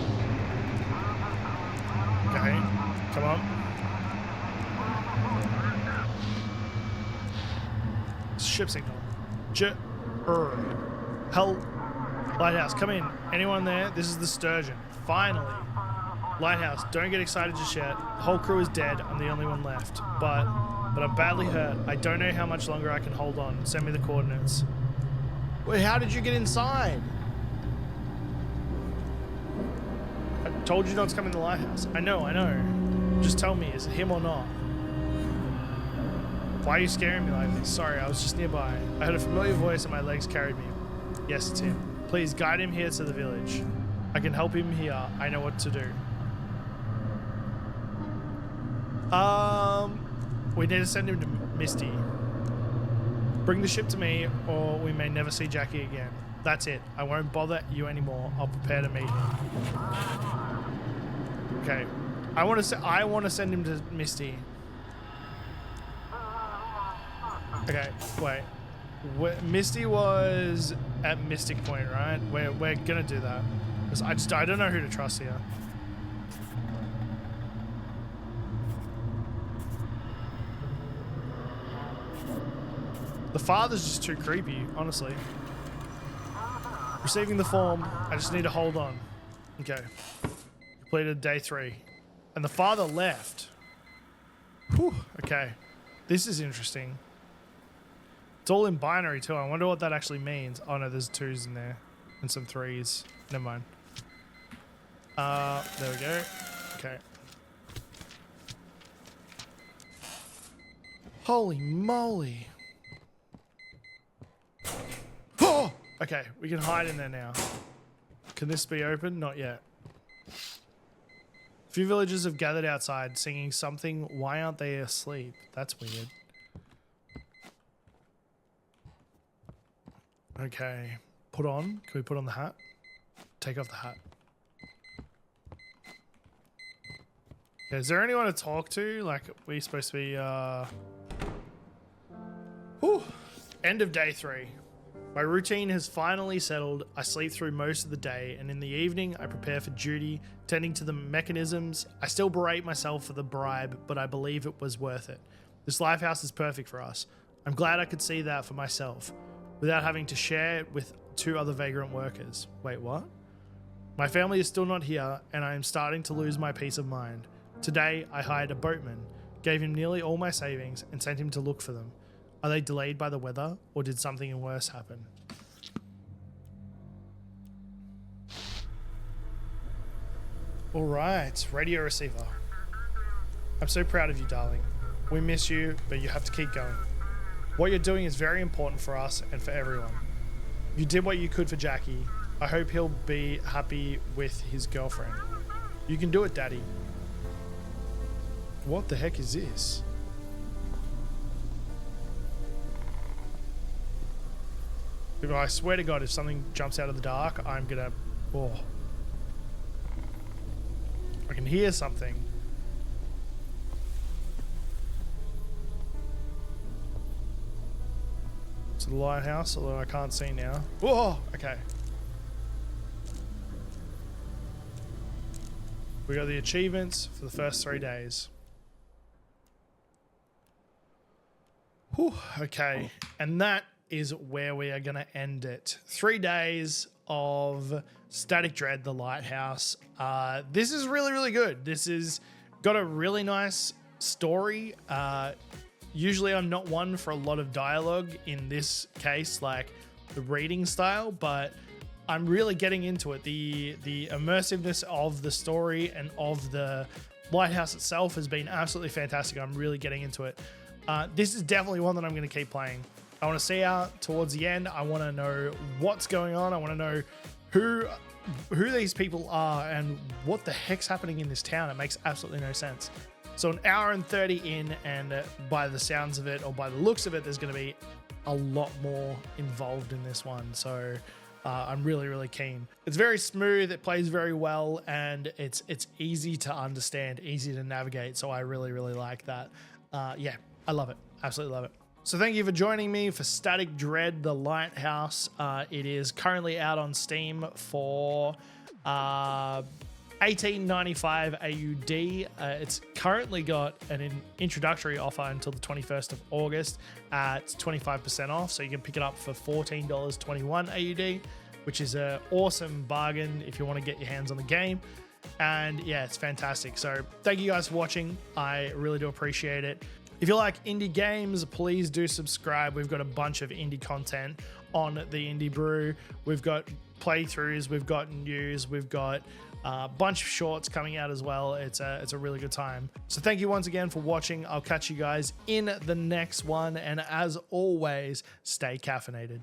Okay, come on. Ship signal. Hell, Lighthouse, come in. Anyone there? This is the Sturgeon. Finally. Lighthouse, don't get excited just yet. The whole crew is dead. I'm the only one left. But I'm badly hurt. I don't know how much longer I can hold on. Send me the coordinates. Wait, how did you get inside? I told you not to come in the lighthouse. I know. Just tell me, is it him or not? Why are you scaring me like this? Sorry, I was just nearby. I heard a familiar voice and my legs carried me. Yes, it's him. Please guide him here to the village. I can help him here. I know what to do. We need to send him to Misty. Bring the ship to me or we may never see Jackie again. That's it. I won't bother you anymore. I'll prepare to meet him. Okay. I want to send him to Misty. Okay, wait. Misty was at Mystic Point, right? We're gonna do that. I don't know who to trust here. The father's just too creepy, honestly. Receiving the form, I just need to hold on. Okay. Completed day 3. And the father left. Whew, okay. This is interesting. It's all in binary too. I wonder what that actually means. Oh no, there's 2s in there. And some 3s. Never mind. There we go. Okay. Holy moly. Oh! Okay, we can hide in there now. Can this be open? Not yet. A few villagers have gathered outside singing something. Why aren't they asleep? That's weird. Okay. Put on. Can we put on the hat? Take off the hat. Okay, is there anyone to talk to? Like, we're supposed to be, Whew. End of day 3. My routine has finally settled. I sleep through most of the day, and in the evening, I prepare for duty, tending to the mechanisms. I still berate myself for the bribe, but I believe it was worth it. This Lighthouse is perfect for us. I'm glad I could see that for myself, without having to share it with 2 other vagrant workers. Wait, what? My family is still not here, and I am starting to lose my peace of mind. Today, I hired a boatman, gave him nearly all my savings, and sent him to look for them. Are they delayed by the weather, or did something worse happen? All right, radio receiver. I'm so proud of you, darling. We miss you, but you have to keep going. What you're doing is very important for us and for everyone. You did what you could for Jackie. I hope he'll be happy with his girlfriend. You can do it, Daddy. What the heck is this? I swear to God, if something jumps out of the dark, I'm gonna... Oh. I can hear something. It's the lighthouse, although I can't see now. Oh, okay. We got the achievements for the first 3 days. Whew, okay, and that is where we are going to end it. 3 days of Static Dread, the Lighthouse. This is really, really good. This has got a really nice story. Usually I'm not one for a lot of dialogue, in this case, like the reading style, but I'm really getting into it. The immersiveness of the story and of the Lighthouse itself has been absolutely fantastic. I'm really getting into it. This is definitely one that I'm going to keep playing. I want to see out towards the end. I want to know what's going on. I want to know who these people are and what the heck's happening in this town. It makes absolutely no sense. So an hour and 30 in, and by the sounds of it, or by the looks of it, there's going to be a lot more involved in this one. So I'm really, really keen. It's very smooth. It plays very well, and it's easy to understand, easy to navigate. So I really, really like that. Yeah, I love it. Absolutely love it. So thank you for joining me for Static Dread, the Lighthouse. It is currently out on Steam for $18.95 AUD. It's currently got an introductory offer until the 21st of August. It's 25% off, so you can pick it up for $14.21 AUD, which is an awesome bargain if you want to get your hands on the game. And yeah, it's fantastic. So thank you guys for watching. I really do appreciate it. If you like indie games, please do subscribe. We've got a bunch of indie content on the Indie Brew. We've got playthroughs, we've got news, we've got a bunch of shorts coming out as well. It's a really good time. So thank you once again for watching. I'll catch you guys in the next one. And as always, stay caffeinated.